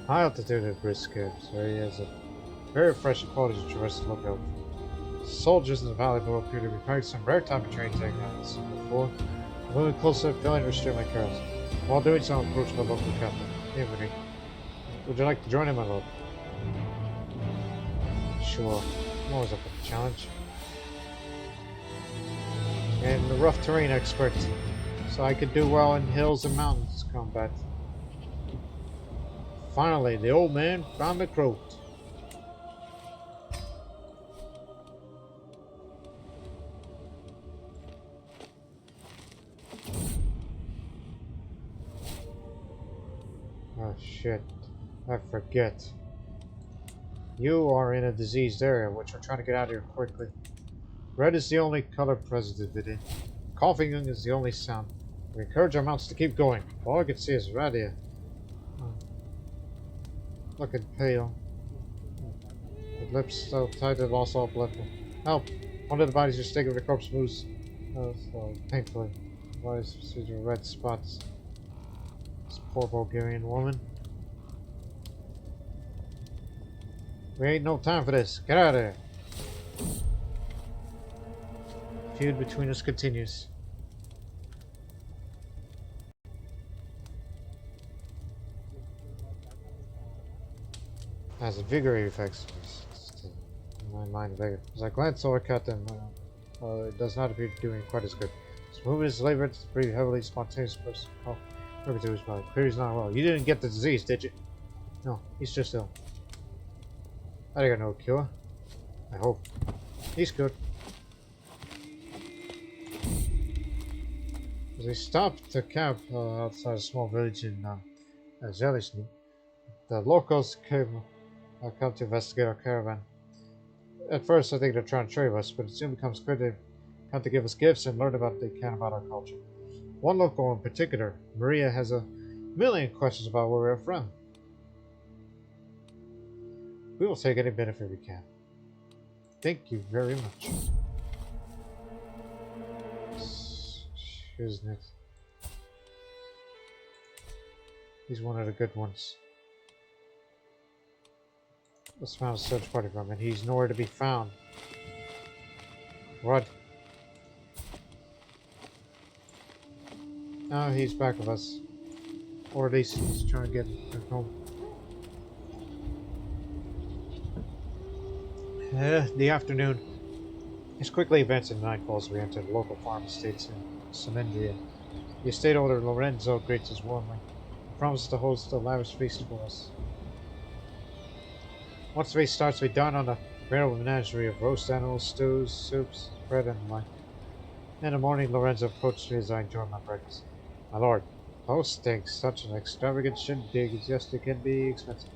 High altitude brisk scapes, where he has a very fresh quality to traverse the lookout. Soldiers in the valley below appear to be carrying some rare type of training techniques before. Moving closer, failing to restrain my carols. While doing so, I approach my local captain, Antiquity. Would you like to join him, my lord? Sure. I'm always up for the challenge. And the rough terrain expert, so I could do well in hills and mountains combat. Finally, the old man found the croat. Oh shit, I forget. You are in a diseased area, which we're trying to get out of here quickly. Red is the only color present in. Coughing is the only sound. We encourage our mounts to keep going. All I can see is red here. Looking pale. The lips so tight they've lost all blood. Help! One of the bodies just taking the corpse moves so painfully. The bodies see the red spots. This poor Bulgarian woman. We ain't no time for this. Get out of here. Feud between us continues. Has invigorating effects. My mind bigger. As I glance over at them, it does not appear to be doing quite as good. His movement is labored, breathe heavily, spontaneous person. Oh, look at his body. Clearly he's not well. You didn't get the disease, did you? No, he's just ill. I got no cure. I hope. He's good. As we stopped to camp outside a small village in Zelishny, the locals came come to investigate our caravan. At first, I think they're trying to trade us, but it soon becomes clear they come to give us gifts and learn about what they can about our culture. One local in particular, Maria, has a million questions about where we're from. We will take any benefit we can. Thank you very much. Who's next? He's one of the good ones. Let's find a search party from him. He's nowhere to be found. What? Oh, he's back with us. Or at least he's trying to get home. The afternoon is quickly advancing nightfall as we enter the local farm estates in Semendria. The estate owner Lorenzo greets us warmly and promises to host a lavish feast for us. Once the feast starts, we dine on a veritable menagerie of roast animals, stews, soups, bread, and wine. In the morning, Lorenzo approached me as I enjoyed my breakfast. My lord, hosting such an extravagant shindig is just it can be expensive.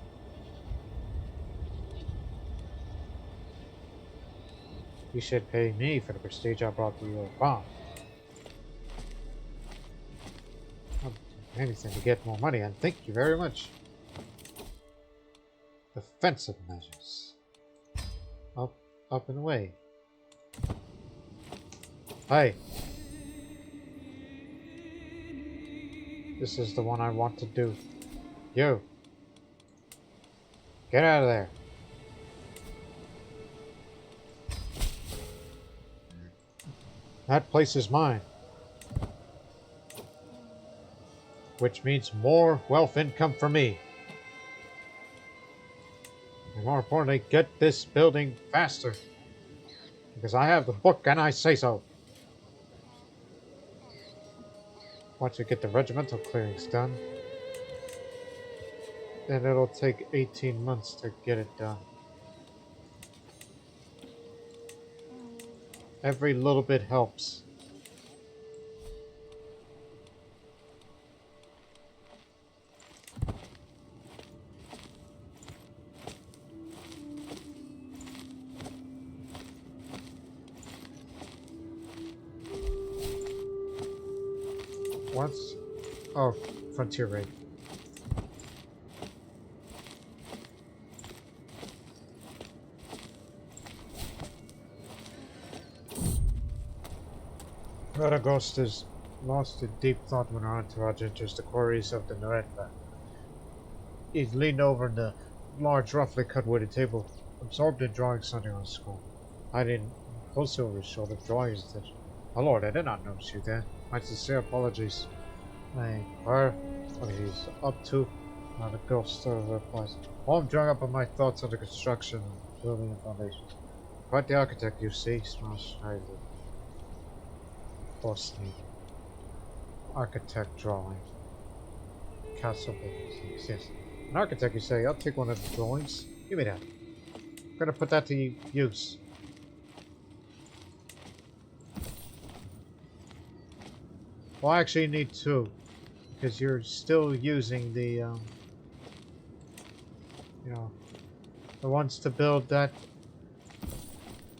You should pay me for the prestige I brought to your farm. I'll do anything to get more money, and thank you very much. Defensive measures. Up and away. Hey! This is the one I want to do. You! Get out of there! That place is mine. Which means more wealth income for me. And more importantly, get this building faster. Because I have the book and I say so. Once you get the regimental clearings done, then it'll take 18 months to get it done. Every little bit helps. What's... Oh, Frontier Raid. Radagast is lost in deep thought when our entourage enters the quarries of the Noretta. He leaned over the large, roughly cut wooden table, absorbed in drawing something on his scroll. Hiding closely over his shoulder, drawing his attention. My lord, I did not notice you there. My sincere apologies. I inquire what he's up to. The ghost replies. While I'm drawing up on my thoughts on the construction, building, and foundations. Quite the architect, you see, smiles shyly. Forcefully. Architect drawing. Castle buildings. Yes. An architect, you say? I'll take one of the drawings. Give me that. I'm gonna put that to use. Well, I actually need two. Because you're still using the, you know, the ones to build that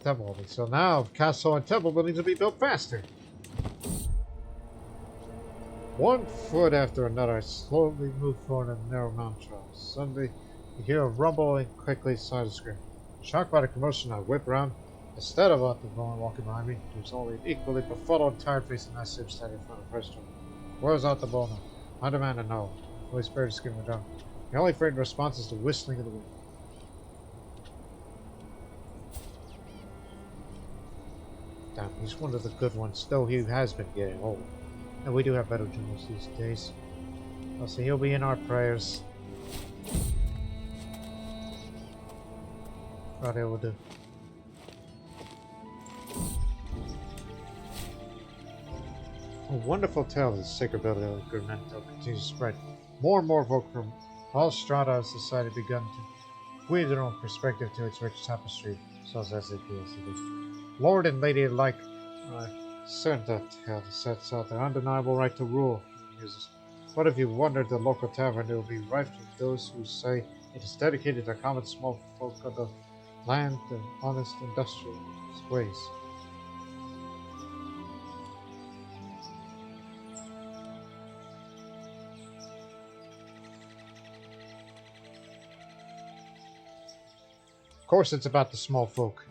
temple building. So now, castle and temple buildings will be built faster. One foot after another, I slowly move forward on the narrow mountain trail. Suddenly, you hear a rumble and quickly side the screen. Shocked by the commotion, I whip around. Instead of the woman walking behind me, there's only an equally befuddled, tired-faced Nassib standing in front of the restaurant. Where's Artabono? I demand to know. Holy Spirit is giving me down. The only frightened response is the whistling of the wind. Damn, he's one of the good ones, though he has been getting old. And we do have better generals these days. I'll say he'll be in our prayers. Friday will do. A wonderful tale of the sacred building of Grimento continues to spread. More and more folk from all strata of society begun to weave their own perspective to its rich tapestry, so as SAP. Lord and lady alike, certain that tale sets out their undeniable right to rule. But if you wander the local tavern, it will be rife with those who say it is dedicated to common small folk of the land and honest industrial ways. Of course it's about the small folk.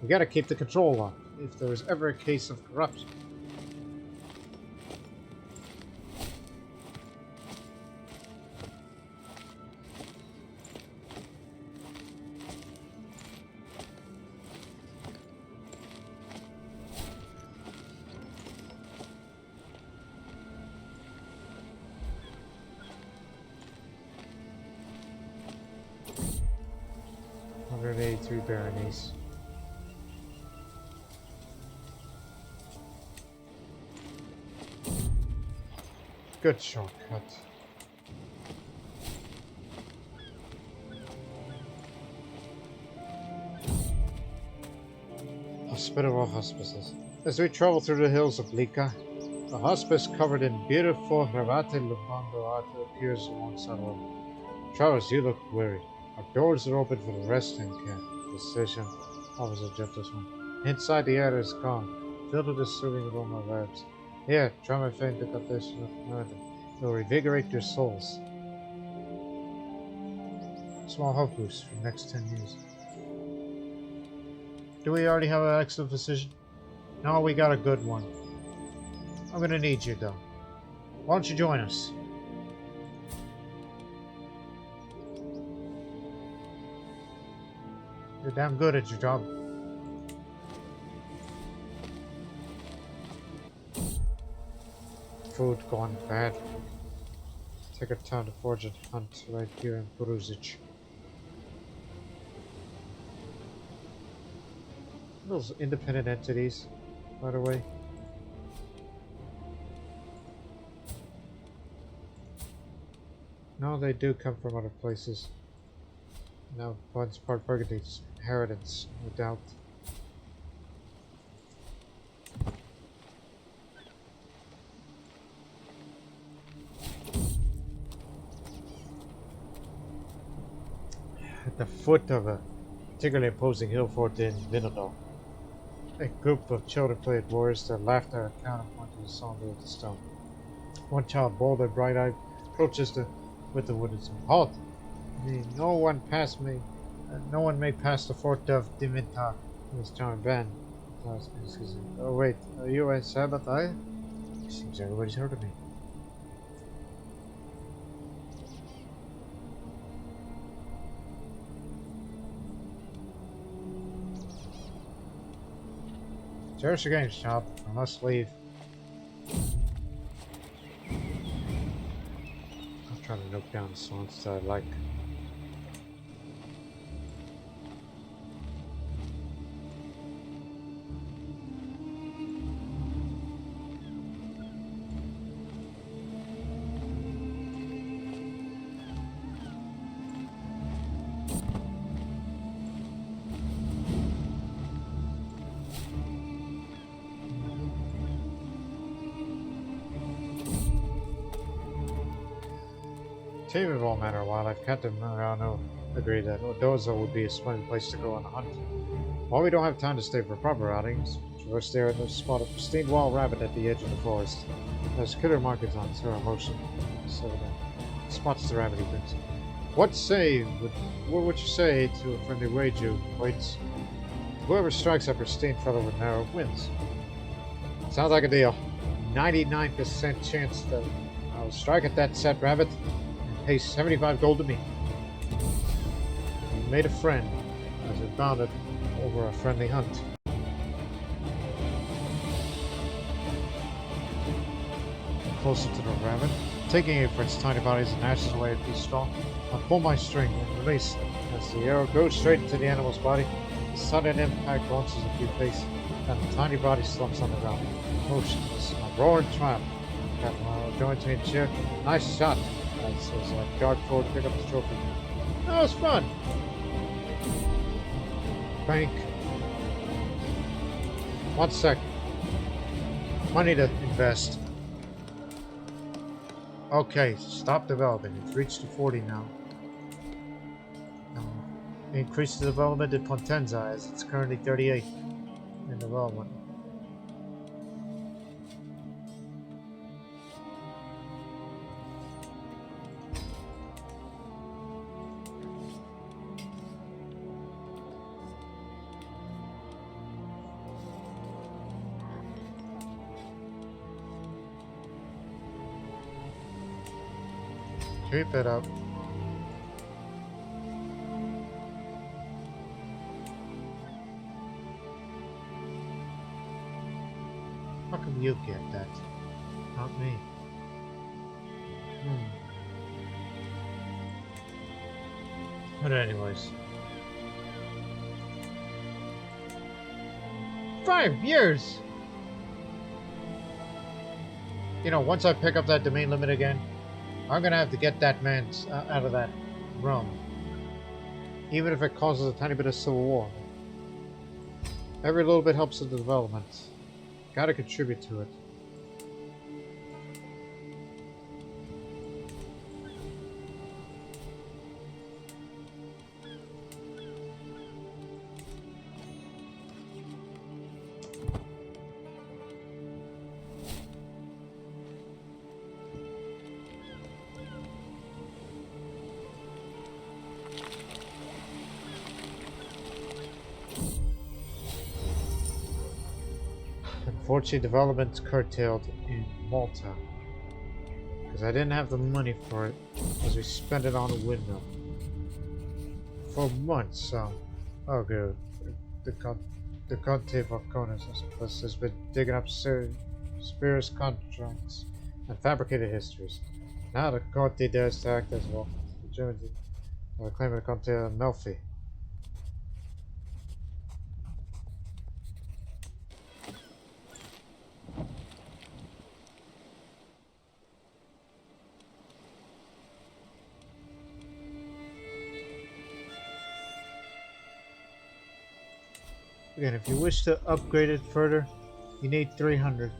We gotta keep the control on, if there is ever a case of corruption. Three baronies. Good shortcut. Hospitable hospices. As we travel through the hills of Lika, a hospice covered in beautiful Ravate Lupondo art appears alongside the road. Travelers, you look weary. Our doors are open for the rest and care. Decision, always a gentle one. Inside the air is calm, filled with the soothing aroma of herbs. Here, try my famed decoction of murder. It will revigorate your souls. Small health boost for the next 10 years. Do we already have an excellent physician? No, we got a good one. I'm gonna need you, though. Why don't you join us? You're damn good at your job. Food gone bad. Take a time to forge and hunt right here in Peruzic. Those independent entities, by the way. No, they do come from other places. Now, once part Burgundy's inheritance, no doubt. At the foot of a particularly imposing hill fort in Vinodol, a group of children-played warriors that laughed at our counterpoint to the song of the stone. One child, bold and bright-eyed, approaches with the wooden sword. Halt! No one passed me. No one may pass the fort of Dimintar. This John Ben. Oh wait, are you a Sabbatai? Seems everybody's heard of me. Cherish the games, child. I must leave. I'm trying to note down the songs that I like. Team of all manner, wildlife, Captain Murano agreed that Odozo would be a splendid place to go on a hunt. While we don't have time to stay for proper outings, traverse there and spot a pristine wild rabbit at the edge of the forest. There's killer markings on its Immersion. So that spots the rabbit he thinks. What would you say to a friendly wager waits? Whoever strikes a pristine fellow with an arrow wins. Sounds like a deal. 99% chance that I'll strike at that set rabbit. Pays 75 gold to me. We made a friend as we bonded over a friendly hunt. Closer to the rabbit, taking aim for its tiny body as it gnashes away at the straw. I pull my string and release it. As the arrow goes straight into the animal's body, the sudden impact launches a few paces, and the tiny body slumps on the ground, motionless. I roar in triumph. Captain Marlowe joins me in cheer. Nice shot! Says guard forward to pick up the trophy. That was fun. Bank. 1 sec. Money to invest. Okay, stop developing. It's reached to 40 now. Increase the development in Potenza as it's currently 38 in development. Keep it up. How come you get that? Not me. But anyways. 5 years! You know, once I pick up that domain limit again, I'm gonna have to get that man out of that realm. Even if it causes a tiny bit of civil war. Every little bit helps in the development. Gotta contribute to it. Unfortunately, development's curtailed in Malta. Because I didn't have the money for it. Because we spent it on a windmill. For months, so... Oh, good. The Conte Volcanus has been digging up spurious contracts and fabricated histories. Now the Conte dares to act as well. The Germans claim the Conte Melfi. Again, if you wish to upgrade it further, you need 300.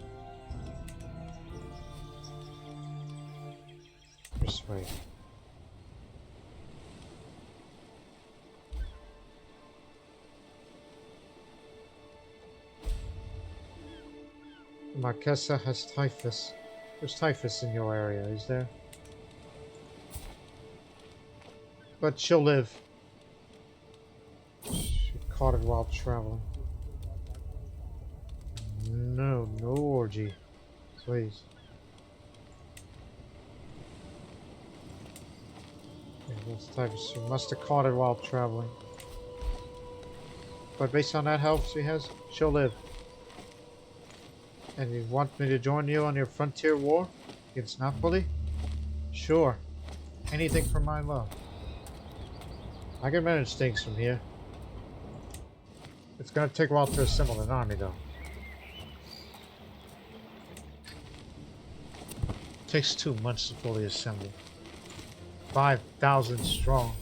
Persuade. Marquesa has typhus. There's typhus in your area, is there? But she'll live. She caught it while traveling. No orgy. Please. Yeah, that's typhus. She must have caught it while traveling. But based on that health she has, she'll live. And you want me to join you on your frontier war against Napoli? Sure. Anything for my love. I can manage things from here. It's gonna take a while to assemble an army, though. It takes 2 months to fully assemble. 5,000 strong.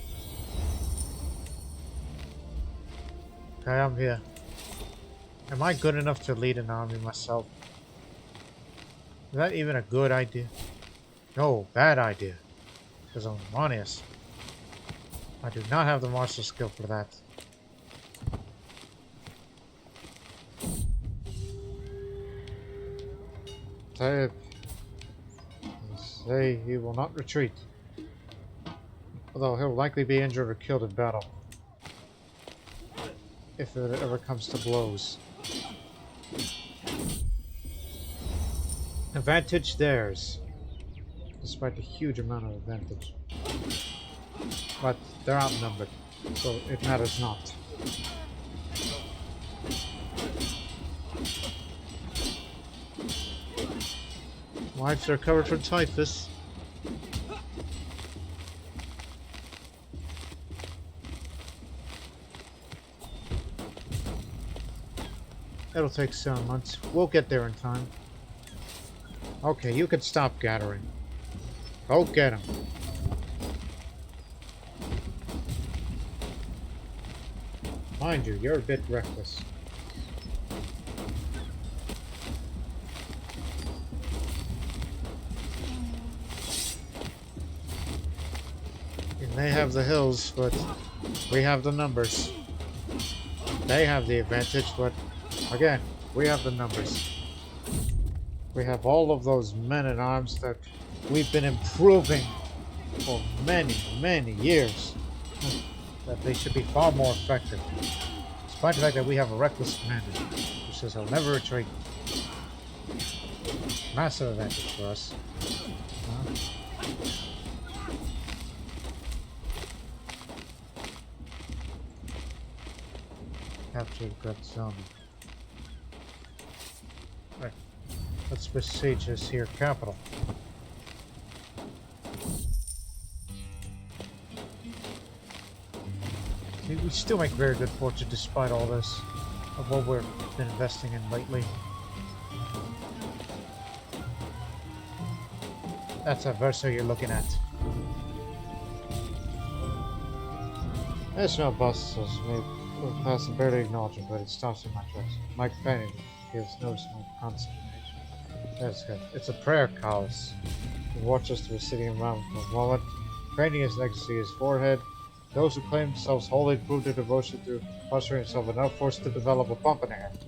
Okay, I'm here. Am I good enough to lead an army myself? Is that even a good idea? No, bad idea. Because I'm honest. I do not have the martial skill for that. Type. Say he will not retreat. Although he'll likely be injured or killed in battle. If it ever comes to blows. Advantage theirs. Despite the huge amount of advantage. But they're outnumbered, so it matters not. Wives are covered from typhus. It'll take 7 months. We'll get there in time. Okay, you can stop gathering. Go get him. Mind you, you're a bit reckless. You may have the hills, but we have the numbers. They have the advantage, but again, we have the numbers. We have all of those men-at-arms that we've been improving for many, many years. That they should be far more effective. Despite the fact that we have a reckless commander who says he'll never retreat. Massive advantage for us. Captured Graziano. Right. Let's besiege this here capital. We still make very good fortune despite all this of what we've been investing in lately. That's a verso you're looking at. This no bustles may pass and barely acknowledge it, but it stops in my tracks. My companion gives no small concentration. That's good. It's a prayer callus. He watches the Sicilian realm for a moment, painting his legacy his forehead. Those who claim themselves holy prove their devotion through posturing himself enough forced to develop a bump in the head.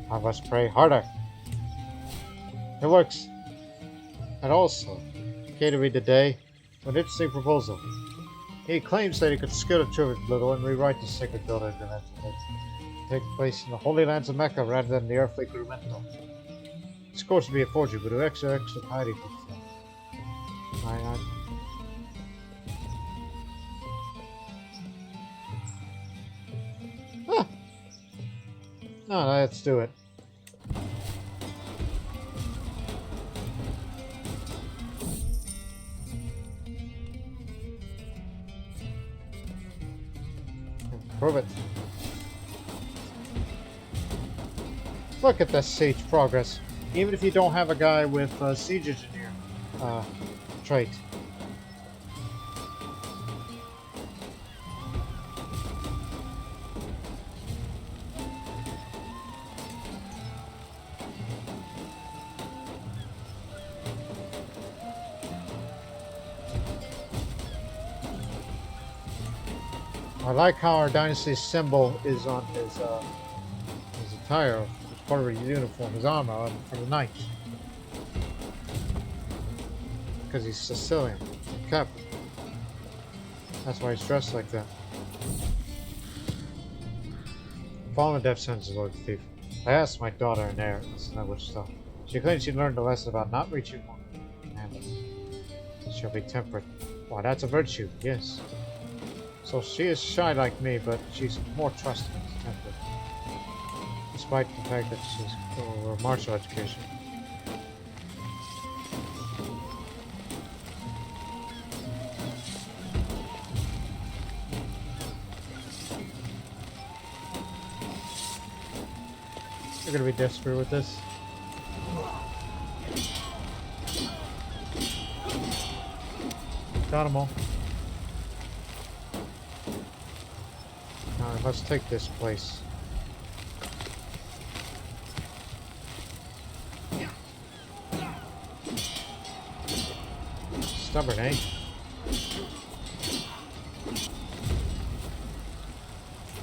I must pray harder. It works. And also, catering the day, an interesting proposal. He claims that he could skill the truth little and rewrite the sacred building that take place in the holy lands of Mecca rather than the earthly Grumento. It's supposed to be a forgery, but extra piety for I ah! No, let's do it. Prove it. Look at this siege progress. Even if you don't have a guy with siege engineer trait. I like how our dynasty's symbol is on his attire, as part of his uniform, his armor for the knights. Because he's Sicilian, captain. That's why he's dressed like that. Following death sentence, Lord Thief. I asked my daughter in there, listen to which stuff. She claims she learned a lesson about not reaching one and she'll be temperate. Why, that's a virtue, yes. So she is shy like me, but she's more trusting and tempered. Despite the fact that she's over martial education. You're gonna be desperate with this. Got them all. Alright, let's take this place. Stubborn, eh?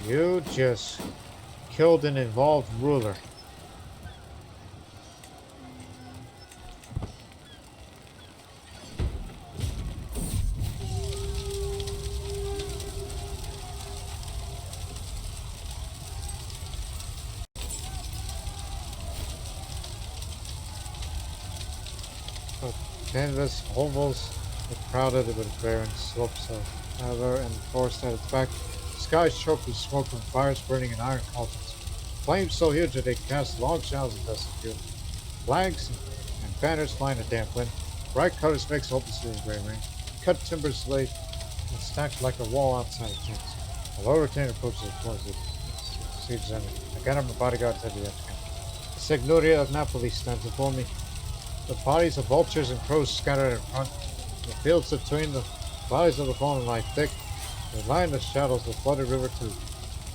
You just killed an involved ruler. Canvas, ovals, with crowded with barren slopes of lava and forest at its back. The sky is choked with smoke from fires burning in iron cauldrons. Flames so huge that they cast long shadows of dust and fuel. Flags and banners fly in a damp wind. Bright colors mix hopelessly in gray rain. Cut timbers laid and stacked like a wall outside of tents. A low retainer approaches towards the siege enemy. A gunner and bodyguards head to the camp. The Signoria of Napoli stands before me. The bodies of vultures and crows scattered in front. The fields between the bodies of the fallen lie thick. They lie in the shadows of the flooded river too.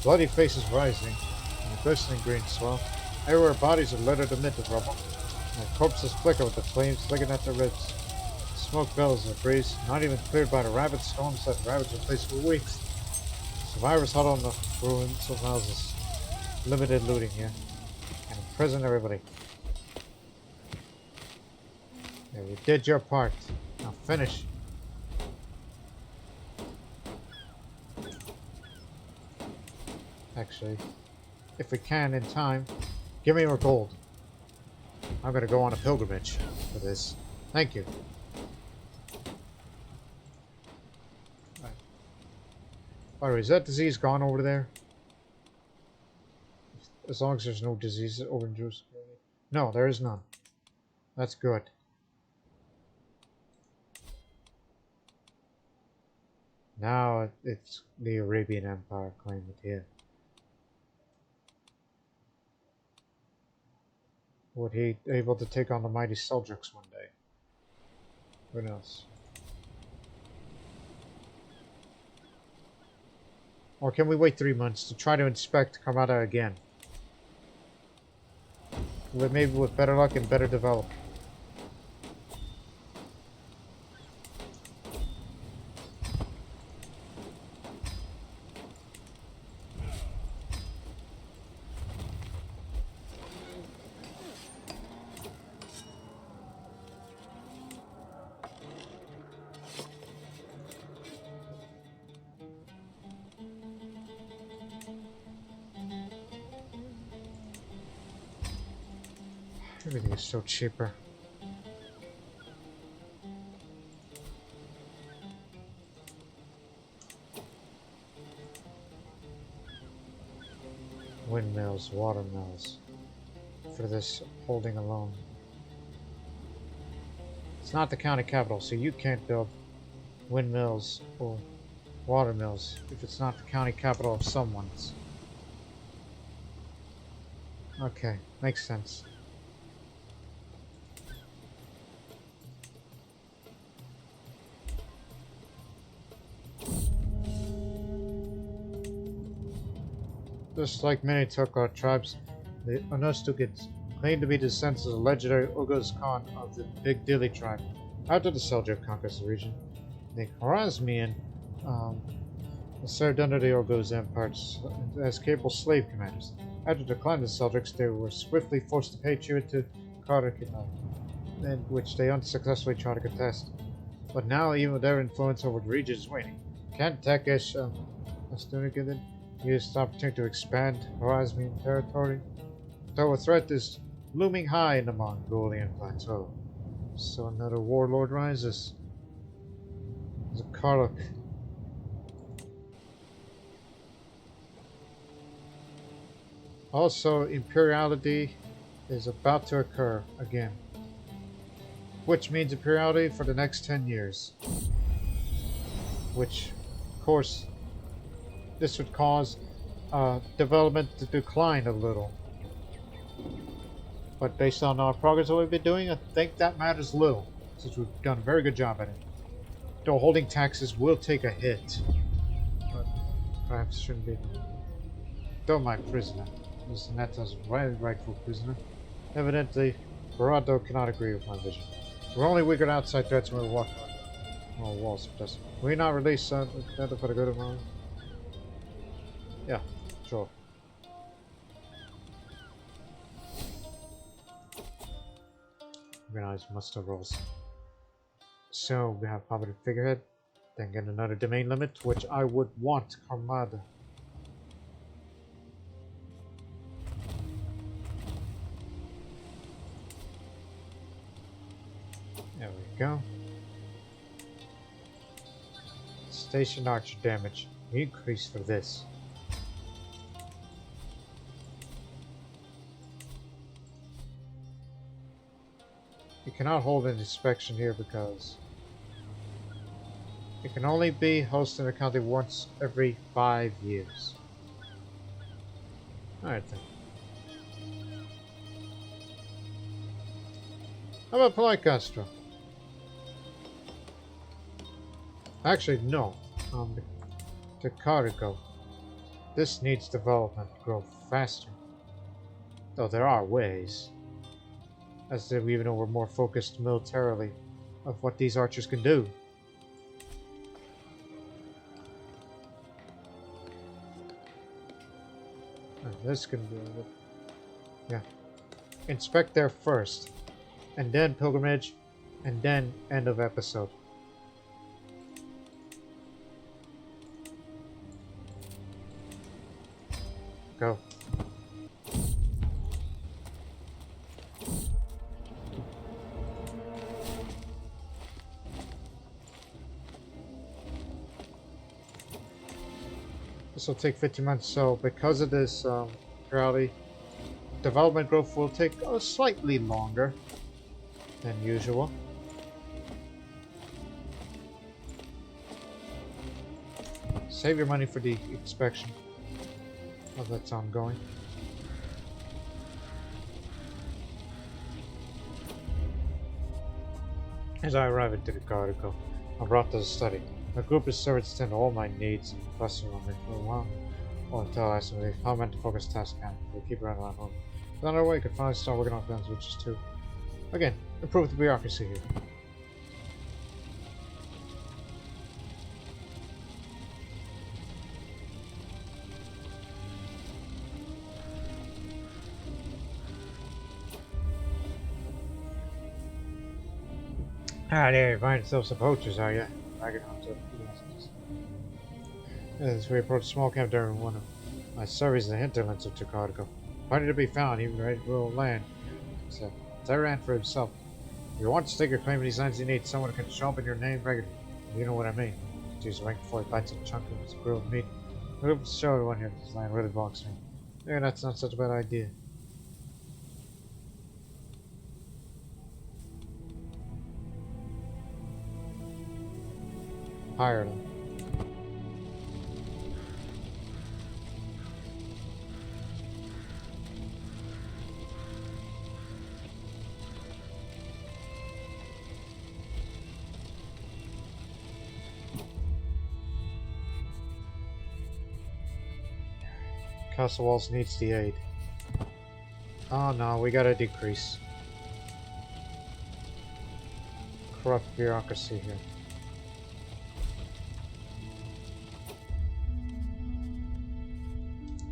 Bloody faces rising in the glistening green swell. Everywhere bodies are littered amid the rubble. And corpses flicker with the flames licking at their ribs. Smoke billows in the breeze, not even cleared by the rabid storms that ravaged the place for weeks. Survivors huddle in the ruins of houses. Limited looting here. And imprison everybody. Yeah, you did your part. Now finish. Actually, if we can in time, give me your gold. I'm gonna go on a pilgrimage for this. Thank you. Right. By the way, is that disease gone over there? As long as there's no disease over in Jerusalem. No, there is none. That's good. Now it's the Arabian Empire claiming it here. Would he be able to take on the mighty Seljuks one day? Who knows? Or can we wait 3 months to try to inspect Kamada again? Maybe with better luck and better development. Everything is so cheaper. Windmills, watermills. For this holding alone. It's not the county capital, so you can't build windmills or watermills if it's not the county capital of someone's. Okay, makes sense. Just like many Turkar tribes, the Unustukids claim to be descendants of the legendary Ughuz Khan of the Big Dili tribe. After the Seljuk conquered the region, the Khwarezmian served under the Oghuz Empire as capable slave commanders. After the decline of the Seljuks, they were swiftly forced to pay tribute to Karakitai, which they unsuccessfully tried to contest. But now, even with their influence over the region is waning, can't Takesh Astunikidin use the opportunity to expand Khwarezmian territory? Though a threat is looming high in the Mongolian plateau. So another warlord rises. There's a Karluk. Also, Imperiality is about to occur again. Which means Imperiality for the next 10 years. Which, of course, this would cause development to decline a little. But based on our progress that we've been doing, I think that matters little, since we've done a very good job at it. Though holding taxes will take a hit. But perhaps shouldn't be. Though my prisoner, Mr. Neta's rightful prisoner. Evidently, Barado cannot agree with my vision. We're only weaker to outside threats when we walk on our walls of dust. Will we not release Neta for the good of our... Yeah, sure. Organize muster rolls. So we have Poverty Figurehead, then get another domain limit, which I would want Karmada. There we go. Station archer damage increase for this. You cannot hold an inspection here because it can only be hosted in the county once every 5 years. Alright then. How about Polite Castro? Actually, no. To Carico. This needs development to grow faster. Though there are ways. As if even though we're more focused militarily of what these archers can do. And this can be... Yeah. Inspect there first. And then pilgrimage. And then end of episode. Go. This will take 15 months, so because of this rally, development growth will take slightly longer than usual. Save your money for the inspection of that's ongoing. As I arrive at Ticardico, I'm brought to the study. My group is servants attend to all my needs and fussing on me for a while. Or until I ask them how meant to focus task can. They keep running around home. But on our way, I could finally start working on guns, which is too. Again, improve the bureaucracy here. Ah, there, you find yourself some poachers, are you? I can hunt up. As we approach a small camp during one of my surveys in the hinterlands of Ticardico. Plenty to be found, even ready to rural land. Except Tyran for himself. If you want to stake your claim to these lands, you need someone who can show up in your name regularly. You know what I mean. Choose rank 4 bites of chunk of his grilled meat. We'll show everyone here this land really belongs to me. Maybe that's not such a bad idea. Hired him. Castle Walls needs the aid. Oh no, we gotta decrease. Corrupt bureaucracy here.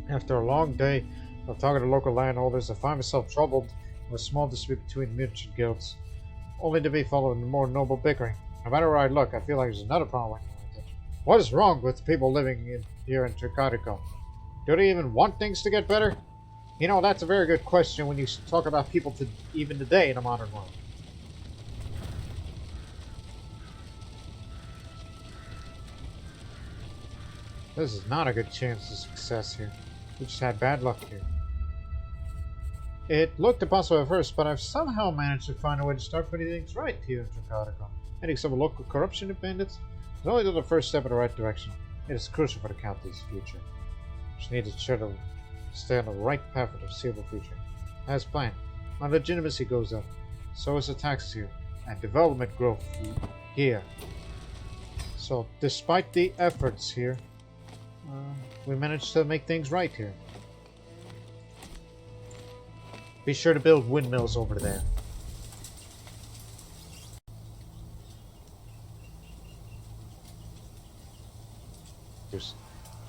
After a long day of talking to local landholders, I find myself troubled with a small dispute between merchant guilds, only to be followed in more noble bickering. No matter where I look, I feel like there's another problem. What is wrong with people living here in Tricarico? Do they even want things to get better? You know, that's a very good question when you talk about people even today in a modern world. This is not a good chance of success here. We just had bad luck here. It looked impossible at first, but I've somehow managed to find a way to start putting things right here in Tricarico. Ending some local corruption and bandits is only the first step in the right direction. It is crucial for the county's future. Just need to ensure to stay on the right path for the foreseeable future. As planned, my legitimacy goes up, so is the taxes here, and development growth here. So, despite the efforts here, we managed to make things right here. Be sure to build windmills over there.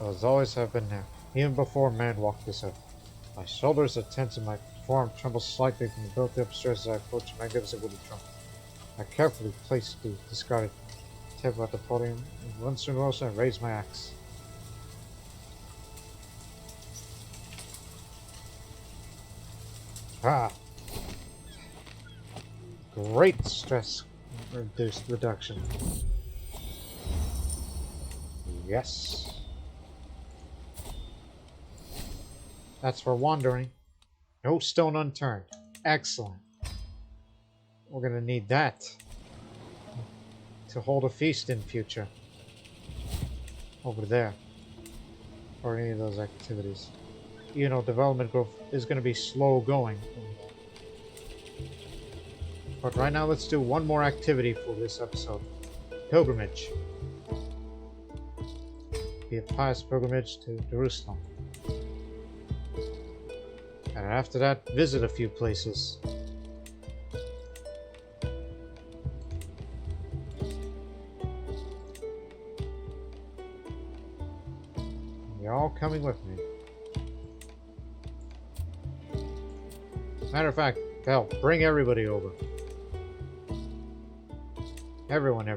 As always have been there, even before man walked this earth. My shoulders are tense and my forearm trembles slightly from the built-up stress as I approach a magnificent wooden trunk. I carefully placed the discarded table at the podium, and once in a row, I raised my axe. Ah! Great stress reduction. Yes. That's for wandering. No stone unturned. Excellent. We're gonna need that to hold a feast in future. Over there. Or any of those activities. You know, development growth is gonna be slow going. But right now, let's do one more activity for this episode. Pilgrimage. Be a pious pilgrimage to Jerusalem. And after that, visit a few places. You're all coming with me. Matter of fact, hell, bring everybody over. Everyone.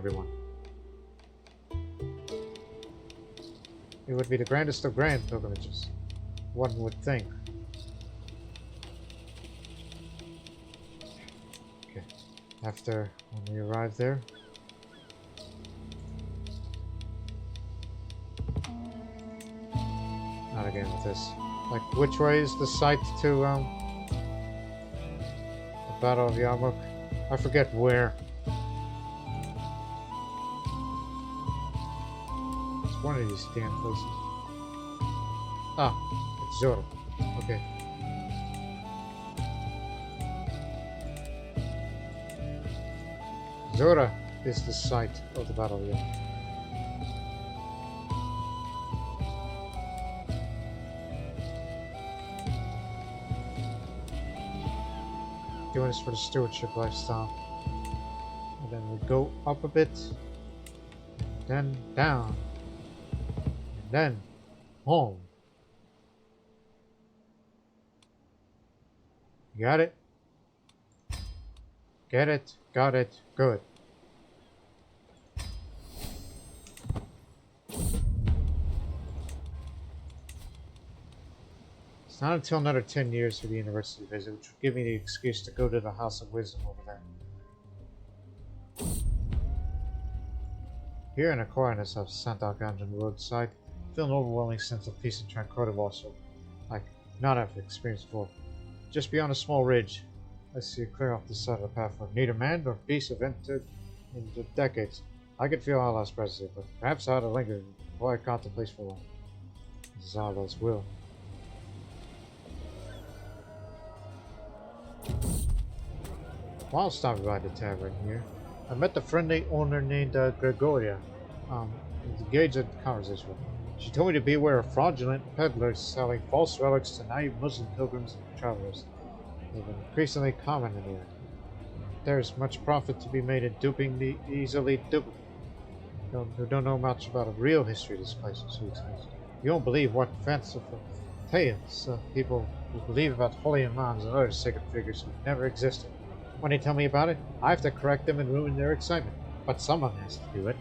It would be the grandest of grand pilgrimages, one would think. Okay, after when we arrive there. Not again with this. Like, which way is the site to, the Battle of Yarmouk? I forget where. One of these damn places. Ah, it's Zora. Okay. Zora is the site of the Battle of Yarmouk. Doing this for the stewardship lifestyle. And then we go up a bit, then down. Then, home. Got it? Get it? Got it? Good. It's not until another 10 years for the university visit, which would give me the excuse to go to the House of Wisdom over there. Here in a quietness of Sant'Arcangelo on the roadside, I feel an overwhelming sense of peace and tranquility also, like not I've experienced before. Just beyond a small ridge, I see it clear off the side of the path where neither man nor beast have entered in the decades. I could feel Allah's presence here, but perhaps I ought to linger in quiet contemplation for a while. This is Allah's will. While stopping by the tavern here, I met the friendly owner named Gregoria. Engaged in conversation with her. She told me to beware of fraudulent peddlers selling false relics to naive Muslim pilgrims and travelers. They've been increasingly common in the area. There's much profit to be made in duping the easily duped. Who don't know much about a real history of this place, she explains. You won't believe what fanciful tales people who believe about holy imams and other sacred figures who never existed. When they tell me about it, I have to correct them and ruin their excitement. But someone has to do it.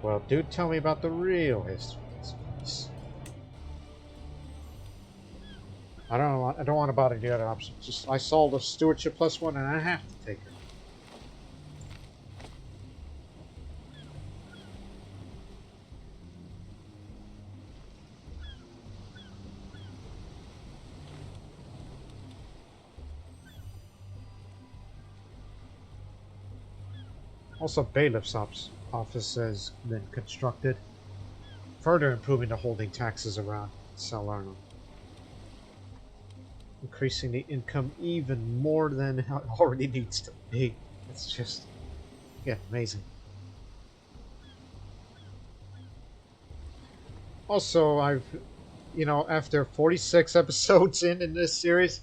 Well, do tell me about the real history of this place. I don't want to bother the other options. Just I saw the stewardship +1 and I have to take her. Also, bailiff's office has been constructed, further improving the holding taxes around Salerno, increasing the income even more than it already needs to be. It's just, yeah, amazing. Also, after 46 episodes in this series,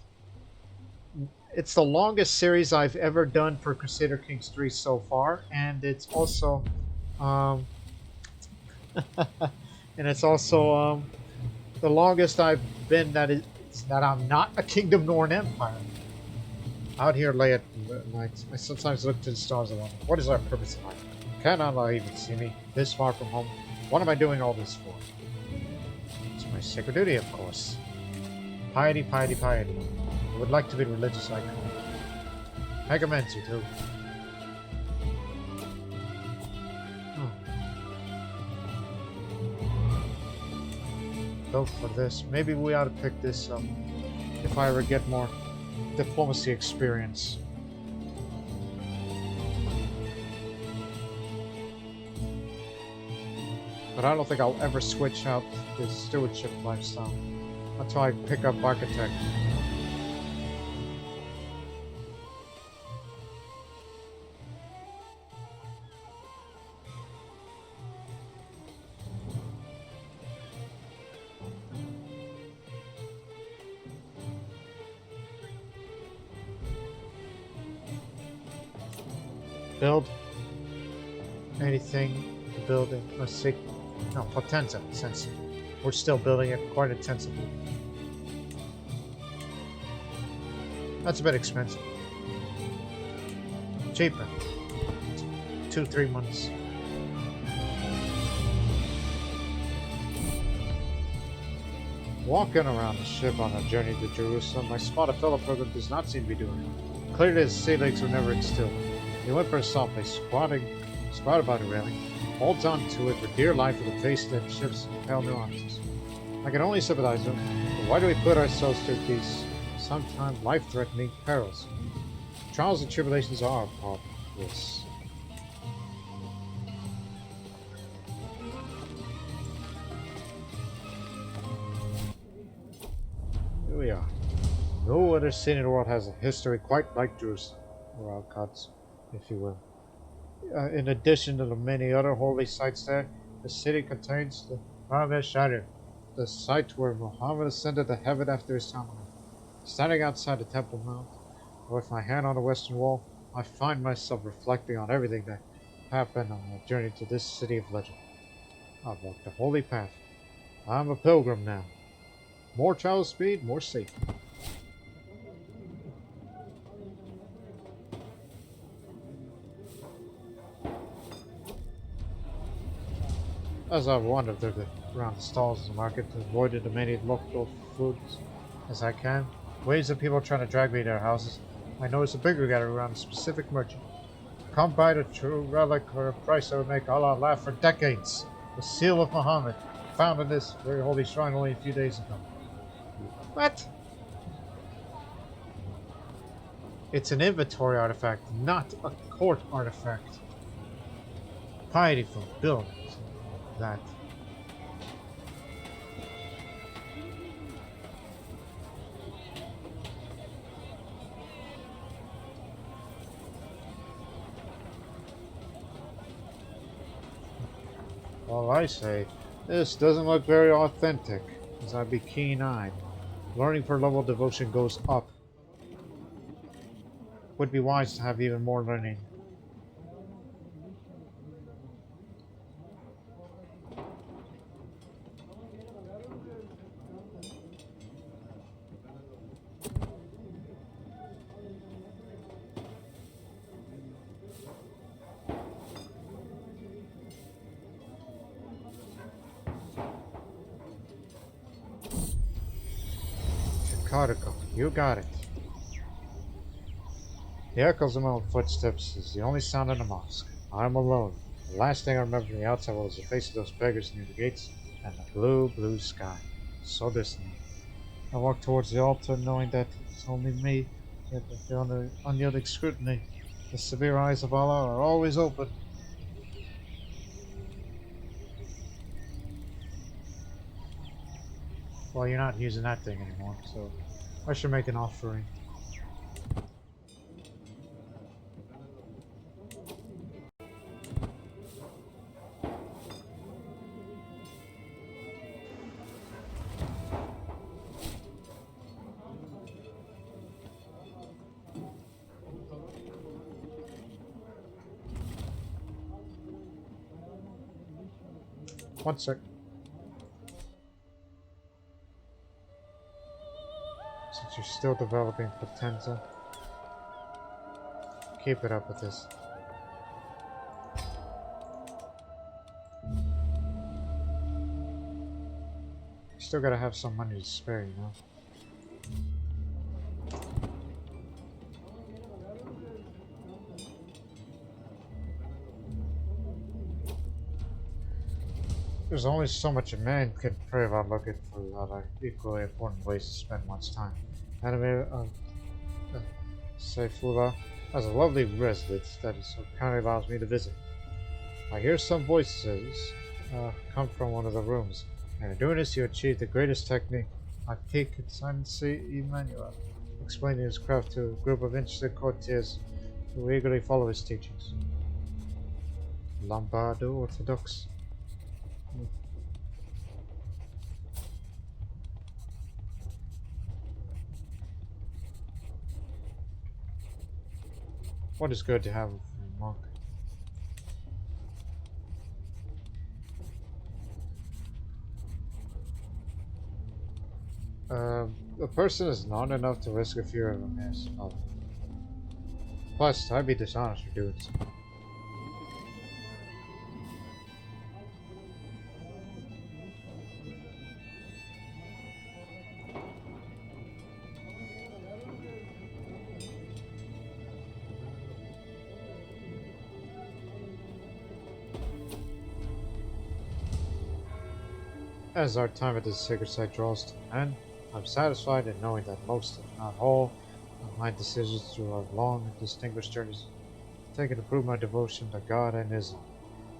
it's the longest series I've ever done for Crusader Kings 3 so far, and it's also, the longest I've been that I'm not a kingdom nor an empire. Out here late at night, I sometimes look to the stars and wonder, what is our purpose in life? Can Allah even see me this far from home? What am I doing all this for? It's my sacred duty, of course. Piety, piety, piety. I would like to be religious icon. Pegamentu too. Go for this. Maybe we ought to pick this up if I ever get more diplomacy experience. But I don't think I'll ever switch out the stewardship lifestyle until I pick up architect. Build anything to build it. Let's see. No, Potenza, since we're still building it quite intensively. That's a bit expensive. Cheaper. 2-3 months. Walking around the ship on a journey to Jerusalem, I spot a fellow pilgrim does not seem to be doing it. Clearly his sea legs were never instilled. He whimpers softly, squatted by the railing, holds on to it for dear life with a face that shifts pale nuances. I can only sympathize with him, but why do we put ourselves through these sometimes life-threatening perils? Trials and tribulations are a part of this. Here we are. No other city in the world has a history quite like Jerusalem, or Al-Quds, if you will. In addition to the many other holy sites there, the city contains the Kaaba Sharif, the site where Muhammad ascended to heaven after his time on earth. Standing outside the Temple Mount, with my hand on the western wall, I find myself reflecting on everything that happened on my journey to this city of legend. I've walked the holy path. I'm a pilgrim now. More travel speed, more safety. As I wandered around the stalls in the market, avoided as many local foods as I can, waves of people trying to drag me to their houses, I noticed a bigger gathering around a specific merchant. Come buy the true relic for a price that would make Allah laugh for decades. The seal of Muhammad, found in this very holy shrine only a few days ago. What? It's an inventory artifact, not a court artifact. Piety for buildings. That. Well, I say, this doesn't look very authentic, as I'd be keen-eyed. Learning per level devotion goes up. Would be wise to have even more learning. Chicago, you got it. The echoes of my own footsteps is the only sound in the mosque. I'm alone. The last thing I remember from the outside was the face of those beggars near the gates and the blue, blue sky. So distant. I walk towards the altar knowing that it's only me, yet under unyielding scrutiny. The severe eyes of Allah are always open. Well, you're not using that thing anymore, so I should make an offering. One sec. Since you're still developing potential, keep it up with this. You still gotta have some money to spare, you know? There's only so much a man can pray about looking for other equally important ways to spend one's time. Anime, Saifullah has a lovely residence that so kindly allows me to visit. I hear some voices come from one of the rooms, and in doing this you achieve the greatest technique. I take Consistency Emmanuel, explaining his craft to a group of interested courtiers who eagerly follow his teachings. Lombardo Orthodox. What is good to have a monk? A person is not enough to risk a fear of a mess. Oh. Plus, I'd be dishonest for doing so. As our time at this sacred site draws to an end, I'm satisfied in knowing that most, if not all, of my decisions through our long and distinguished journeys have taken to prove my devotion to God and Islam.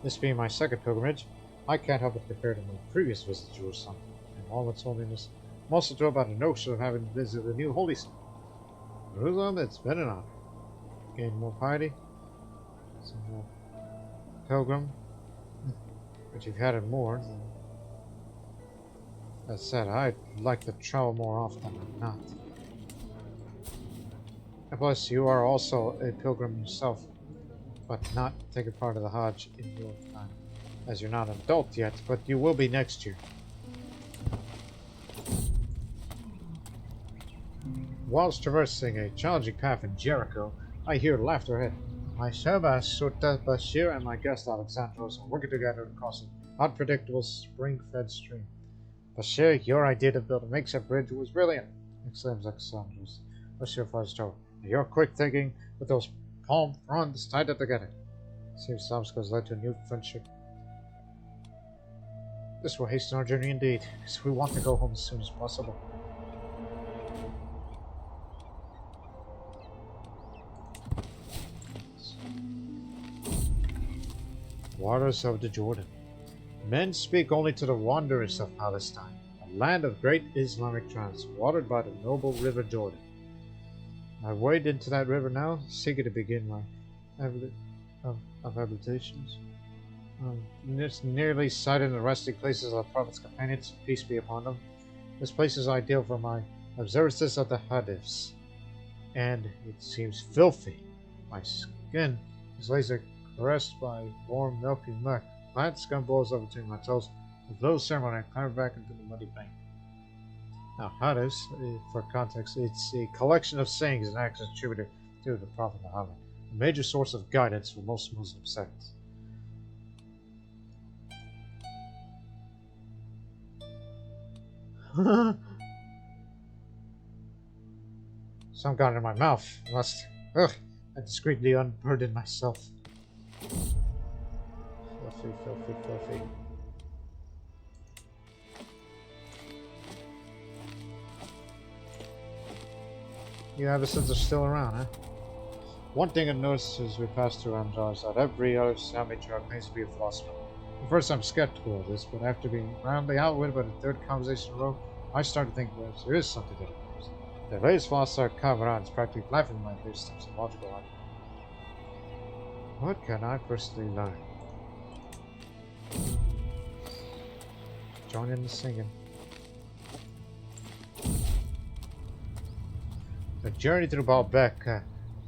This being my second pilgrimage, I can't help but compare to my previous visit to Jerusalem and all its holiness. I'm also thrilled about the notion of having visited the new holy city. Jerusalem, it's been an honor. Gain more piety, some more pilgrim, but you've had it more than. That said, I'd like to travel more often than not. And plus, you are also a pilgrim yourself, but not taking part of the Hajj in your time, as you're not an adult yet, but you will be next year. Whilst traversing a challenging path in Jericho, I hear laughter ahead. My Shabas, Sultan Bashir, and my guest Alexandros are working together in crossing unpredictable spring-fed stream. Bashir, your idea to build a makeshift bridge was brilliant, exclaims Alexandros. Bashir flies over. Your quick thinking with those palm fronds tied up together. Seems Samsko's led to a new friendship. This will hasten our journey indeed, because we want to go home as soon as possible. Waters of the Jordan. Men speak only to the wanderers of Palestine, a land of great Islamic trance, watered by the noble river Jordan. I wade into that river now, seeking to begin my habitations. Nearly sighted the resting places of the Prophet's companions, peace be upon them. This place is ideal for my observances of the Hadiths, and it seems filthy. My skin is laser caressed by warm, milky milk. Plant scum boils over between my toes. With little ceremony, I clamber back into the muddy bank. Now, Hadiths, for context, it's a collection of sayings and acts attributed to the Prophet Muhammad, a major source of guidance for most Muslim sects. Some got in my mouth. I discreetly unburdened myself. Filthy, filthy, filthy. You Abyssins are still around, huh? One thing I noticed as we passed through Amjar is that every other Sami-Char claims to be a philosopher. At first I'm skeptical of this, but after being roundly outwitted by the third conversation in a row, I start to think perhaps there is something to it. The latest philosopher Kavaran is practically laughing at my various steps of logical argument. What can I personally learn? Join in the singing. The journey through Baalbek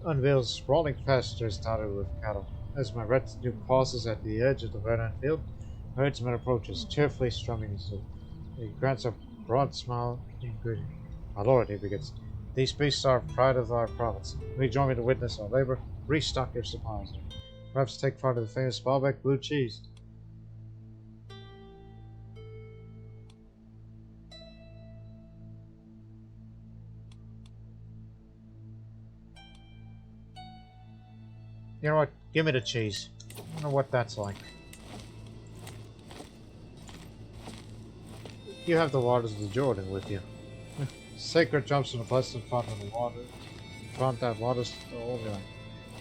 unveils sprawling pastures dotted with cattle. As my retinue pauses at the edge of the verdant field, a herdsman approaches, cheerfully strumming his lute. He grants a broad smile in greeting. My lord, he begins, these beasts are pride of our province. Will you join me to witness our labor? Restock your supplies. Perhaps take part of the famous Baalbek blue cheese. You know what? Give me the cheese. I don't know what that's like. You have the waters of the Jordan with you. Sacred jumps from the blessed font of the water. Font that waters all the way.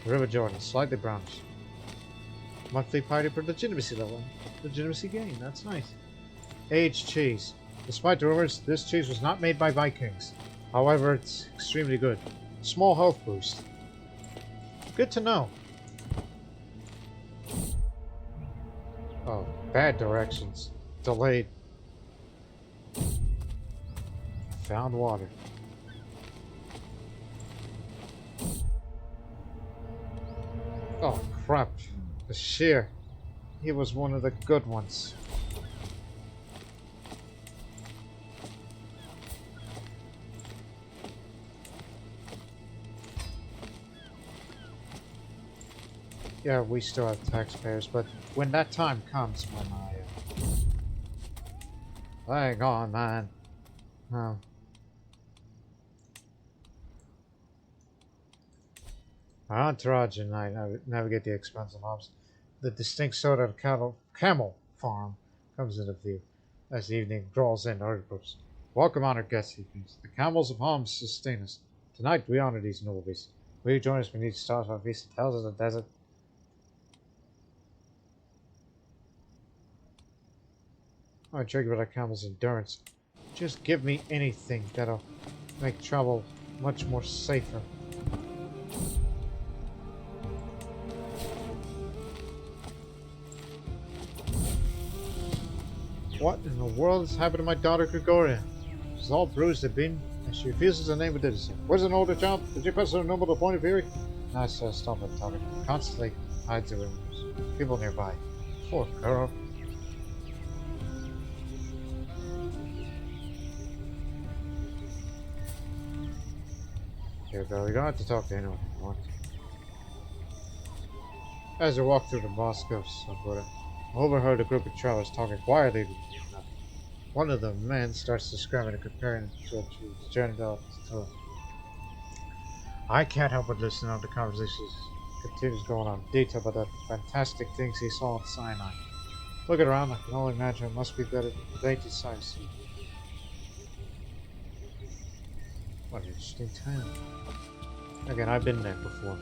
The River Jordan, slightly brownish. Monthly party for legitimacy level. Legitimacy gain, that's nice. Aged cheese. Despite the rumors, this cheese was not made by Vikings. However, it's extremely good. Small health boost. Good to know. Oh, bad directions. Delayed. Found water. Oh, crap. The shear. He was one of the good ones. Yeah, we still have taxpayers, but when that time comes, when hang on, man. Oh. Our entourage and I navigate the expansive hops. The distinct soda of camel farm comes into view as the evening draws in our groups. Welcome, honored guests, he thinks. The camels of Homs sustain us. Tonight we honor these noble beasts. Will you join us beneath the stars of our feast and tales of the desert? I'm intrigued about a camel's endurance. Just give me anything that'll make travel much more safer. What in the world has happened to my daughter Gregoria? She's all bruised and beaten, and she refuses to name a citizen. Where's an older child? Did you pass her number to point of fury? I stop at target. Constantly hides the rumors. People nearby. Poor girl. Here we go. You don't have to talk to anyone if you want. As we walk through the mosque of Sabura, Overheard a group of travelers talking quietly. One of the men starts describing and comparing the journey to. I can't help but listen on the conversations continues going on detail about the fantastic things he saw in Sinai. Looking around, I can only imagine it must be better than the dainty sights. What an interesting town. Again, I've been there before.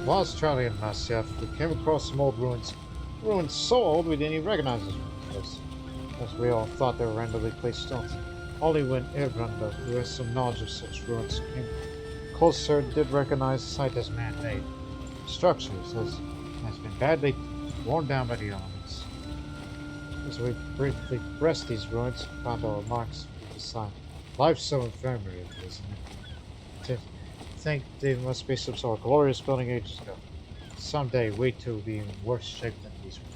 Whilst traveling in Masyaf, we came across some old ruins. Ruins so old we didn't even recognize them. As we all thought they were randomly placed stones. Only when Irbranda, who has some knowledge of such ruins, came closer, did recognize the site as man-made. The structure has been badly worn down by the elements. As we briefly pressed these ruins, we found our marks with the sign. Life's so ephemeral, isn't it? To think they must be some sort of glorious building ages ago. Someday we too will be in worse shape than these ruins.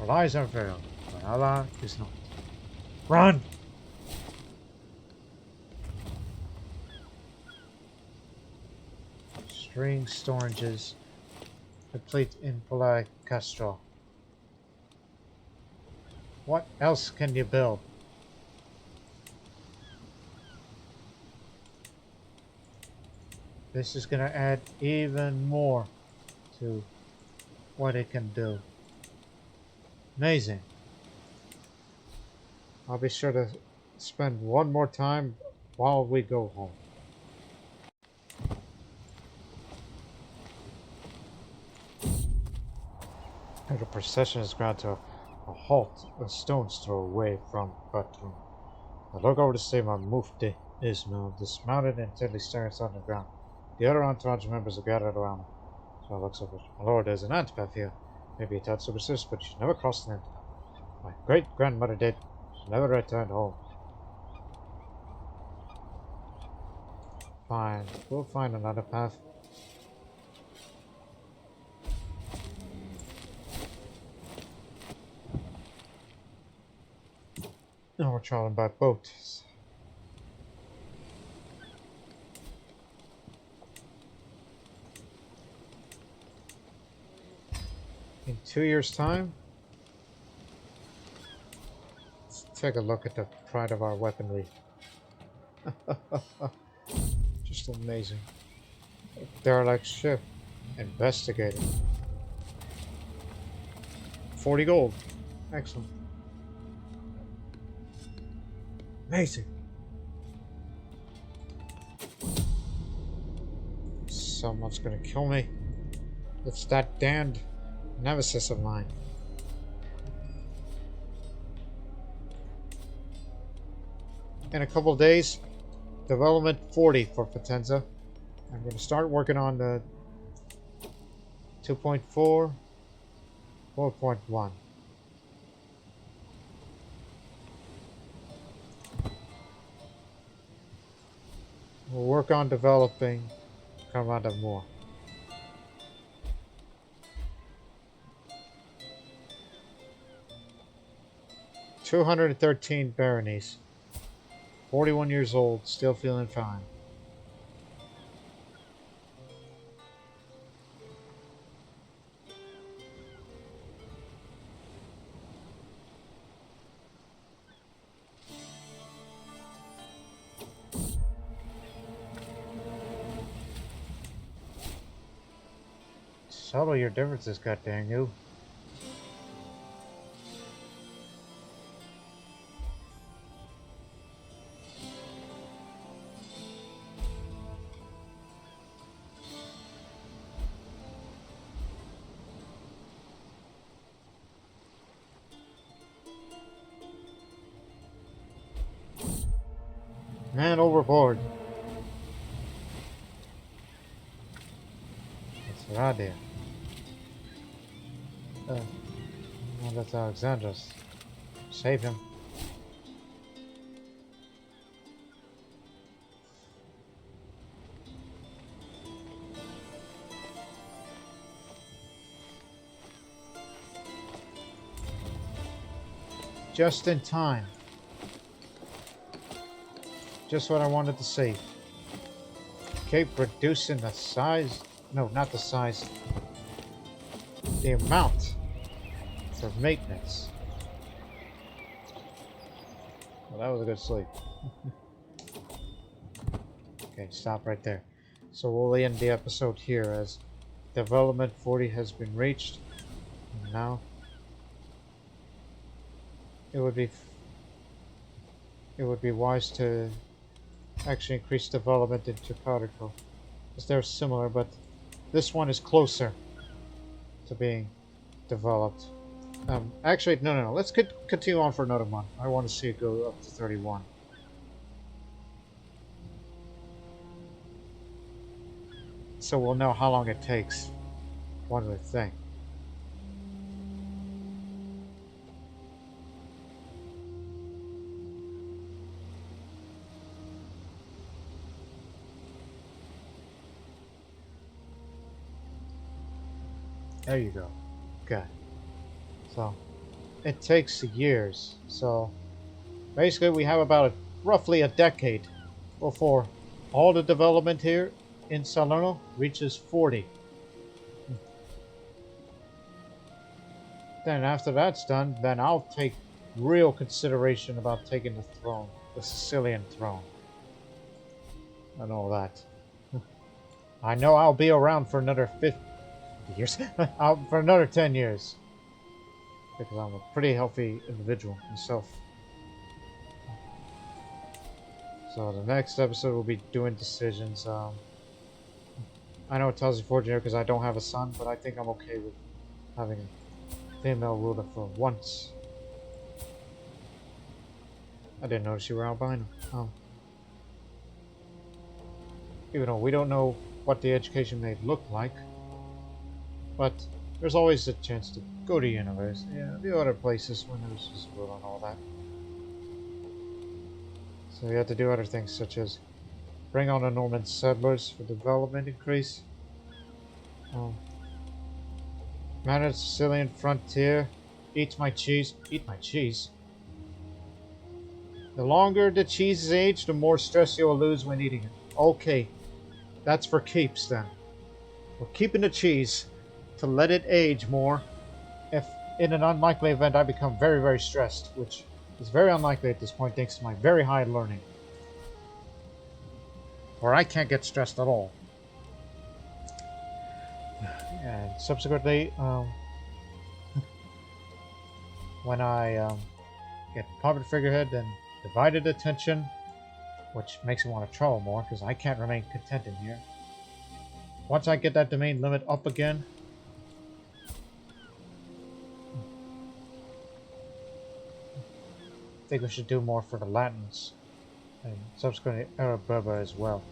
Our lives are veiled, but Allah is not. Run! String storages complete in Polai Castro. What else can you build? This is going to add even more to what it can do. Amazing. I'll be sure to spend one more time while we go home. The procession is ground to a halt a stone's throw away from Batum. I look over to see my Mufti Ismail dismounted and intently staring on the ground. The other entourage members are gathered around him. So I look over. My lord, there's an antipath here. Maybe a tad superstitious, but she never crossed the antipath. My great-grandmother did. She never returned home. Fine. We'll find another path. Now we're traveling by boat. In 2 years' time, let's take a look at the pride of our weaponry. Just amazing. Derelict ship. Investigating. 40 gold. Excellent. Amazing. Someone's gonna kill me. It's that damned nemesis of mine. In a couple of days, development 40 for Potenza. I'm going to start working on the 2.4, 4.1. We'll work on developing Commander more. $213 baronies. 41 years old, still feeling fine. Settle your differences, goddamn you. Man overboard. That's Radia. No, that's Alexandros. Save him. Just in time. Just what I wanted to see. Keep reducing the size. No, not the size. The amount for maintenance. Well, that was a good sleep. Okay, stop right there. So we'll end the episode here as development 40 has been reached. And now it would be wise to actually increase development in Chicago, because they're similar, but this one is closer to being developed. Actually, no. Let's continue on for another month. I want to see it go up to 31. So we'll know how long it takes. One other thing. There you go. Okay. So, it takes years. So, basically we have about roughly a decade before all the development here in Salerno reaches 40. Then after that's done, then I'll take real consideration about taking the throne, the Sicilian throne, and all that. I know I'll be around for another 50 years, for another 10 years, because I'm a pretty healthy individual myself. So the next episode will be doing decisions. I know it tells you fortunate because I don't have a son, but I think I'm okay with having a female ruler for once. I didn't notice you were albino. Oh. Even though we don't know what the education may look like, but there's always a chance to go to university, the other places when there's school and all that. So you have to do other things such as bring on the Norman settlers for development increase. Manage Sicilian Frontier. Eat my cheese. Eat my cheese? The longer the cheese is aged, the more stress you'll lose when eating it. Okay, that's for keeps then. We're keeping the cheese to let it age more if in an unlikely event I become very, very stressed, which is very unlikely at this point thanks to my very high learning. Or I can't get stressed at all. And subsequently, when I get puppet figurehead and divided attention, which makes me want to travel more because I can't remain content in here. Once I get that domain limit up again, I think we should do more for the Latins and subsequently Arab-Berber as well.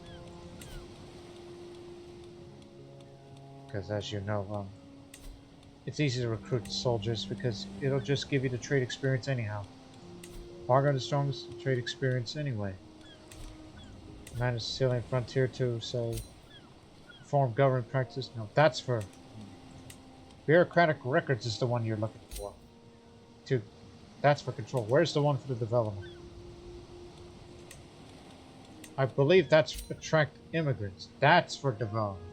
Because as you know, it's easy to recruit soldiers because it'll just give you the trade experience anyhow. Fargo the strongest trade experience anyway. Manage Sicilian Frontier to, say, perform government practice. No, that's for bureaucratic records is the one you're looking for. That's for control. Where's the one for the development? I believe that's attract immigrants. That's for development.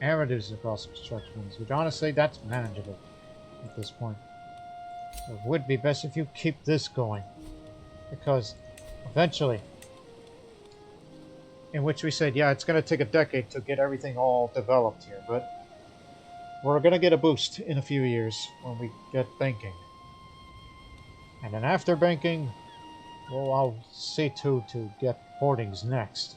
And reduce the cost of construction, which honestly, that's manageable at this point. So it would be best if you keep this going. Because eventually, in which we said, yeah, it's going to take a decade to get everything all developed here, but we're going to get a boost in a few years when we get banking. And then after banking, well, I'll see to get hoardings next.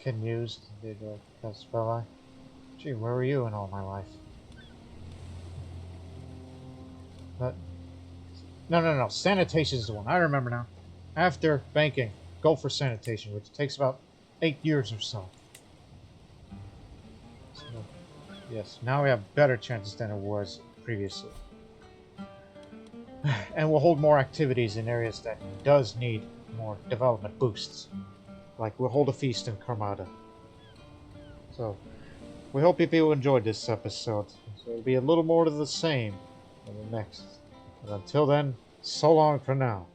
Can use the Caspelli. Gee, where were you in all my life? But no. Sanitation is the one. I remember now. After banking, go for sanitation, which takes about 8 years or so. So yes, now we have better chances than it was previously. And we'll hold more activities in areas that does need more development boosts. Like we'll hold a feast in Carmada. So we hope you people enjoyed this episode. So it'll be a little more of the same in the next. But until then, So long for now.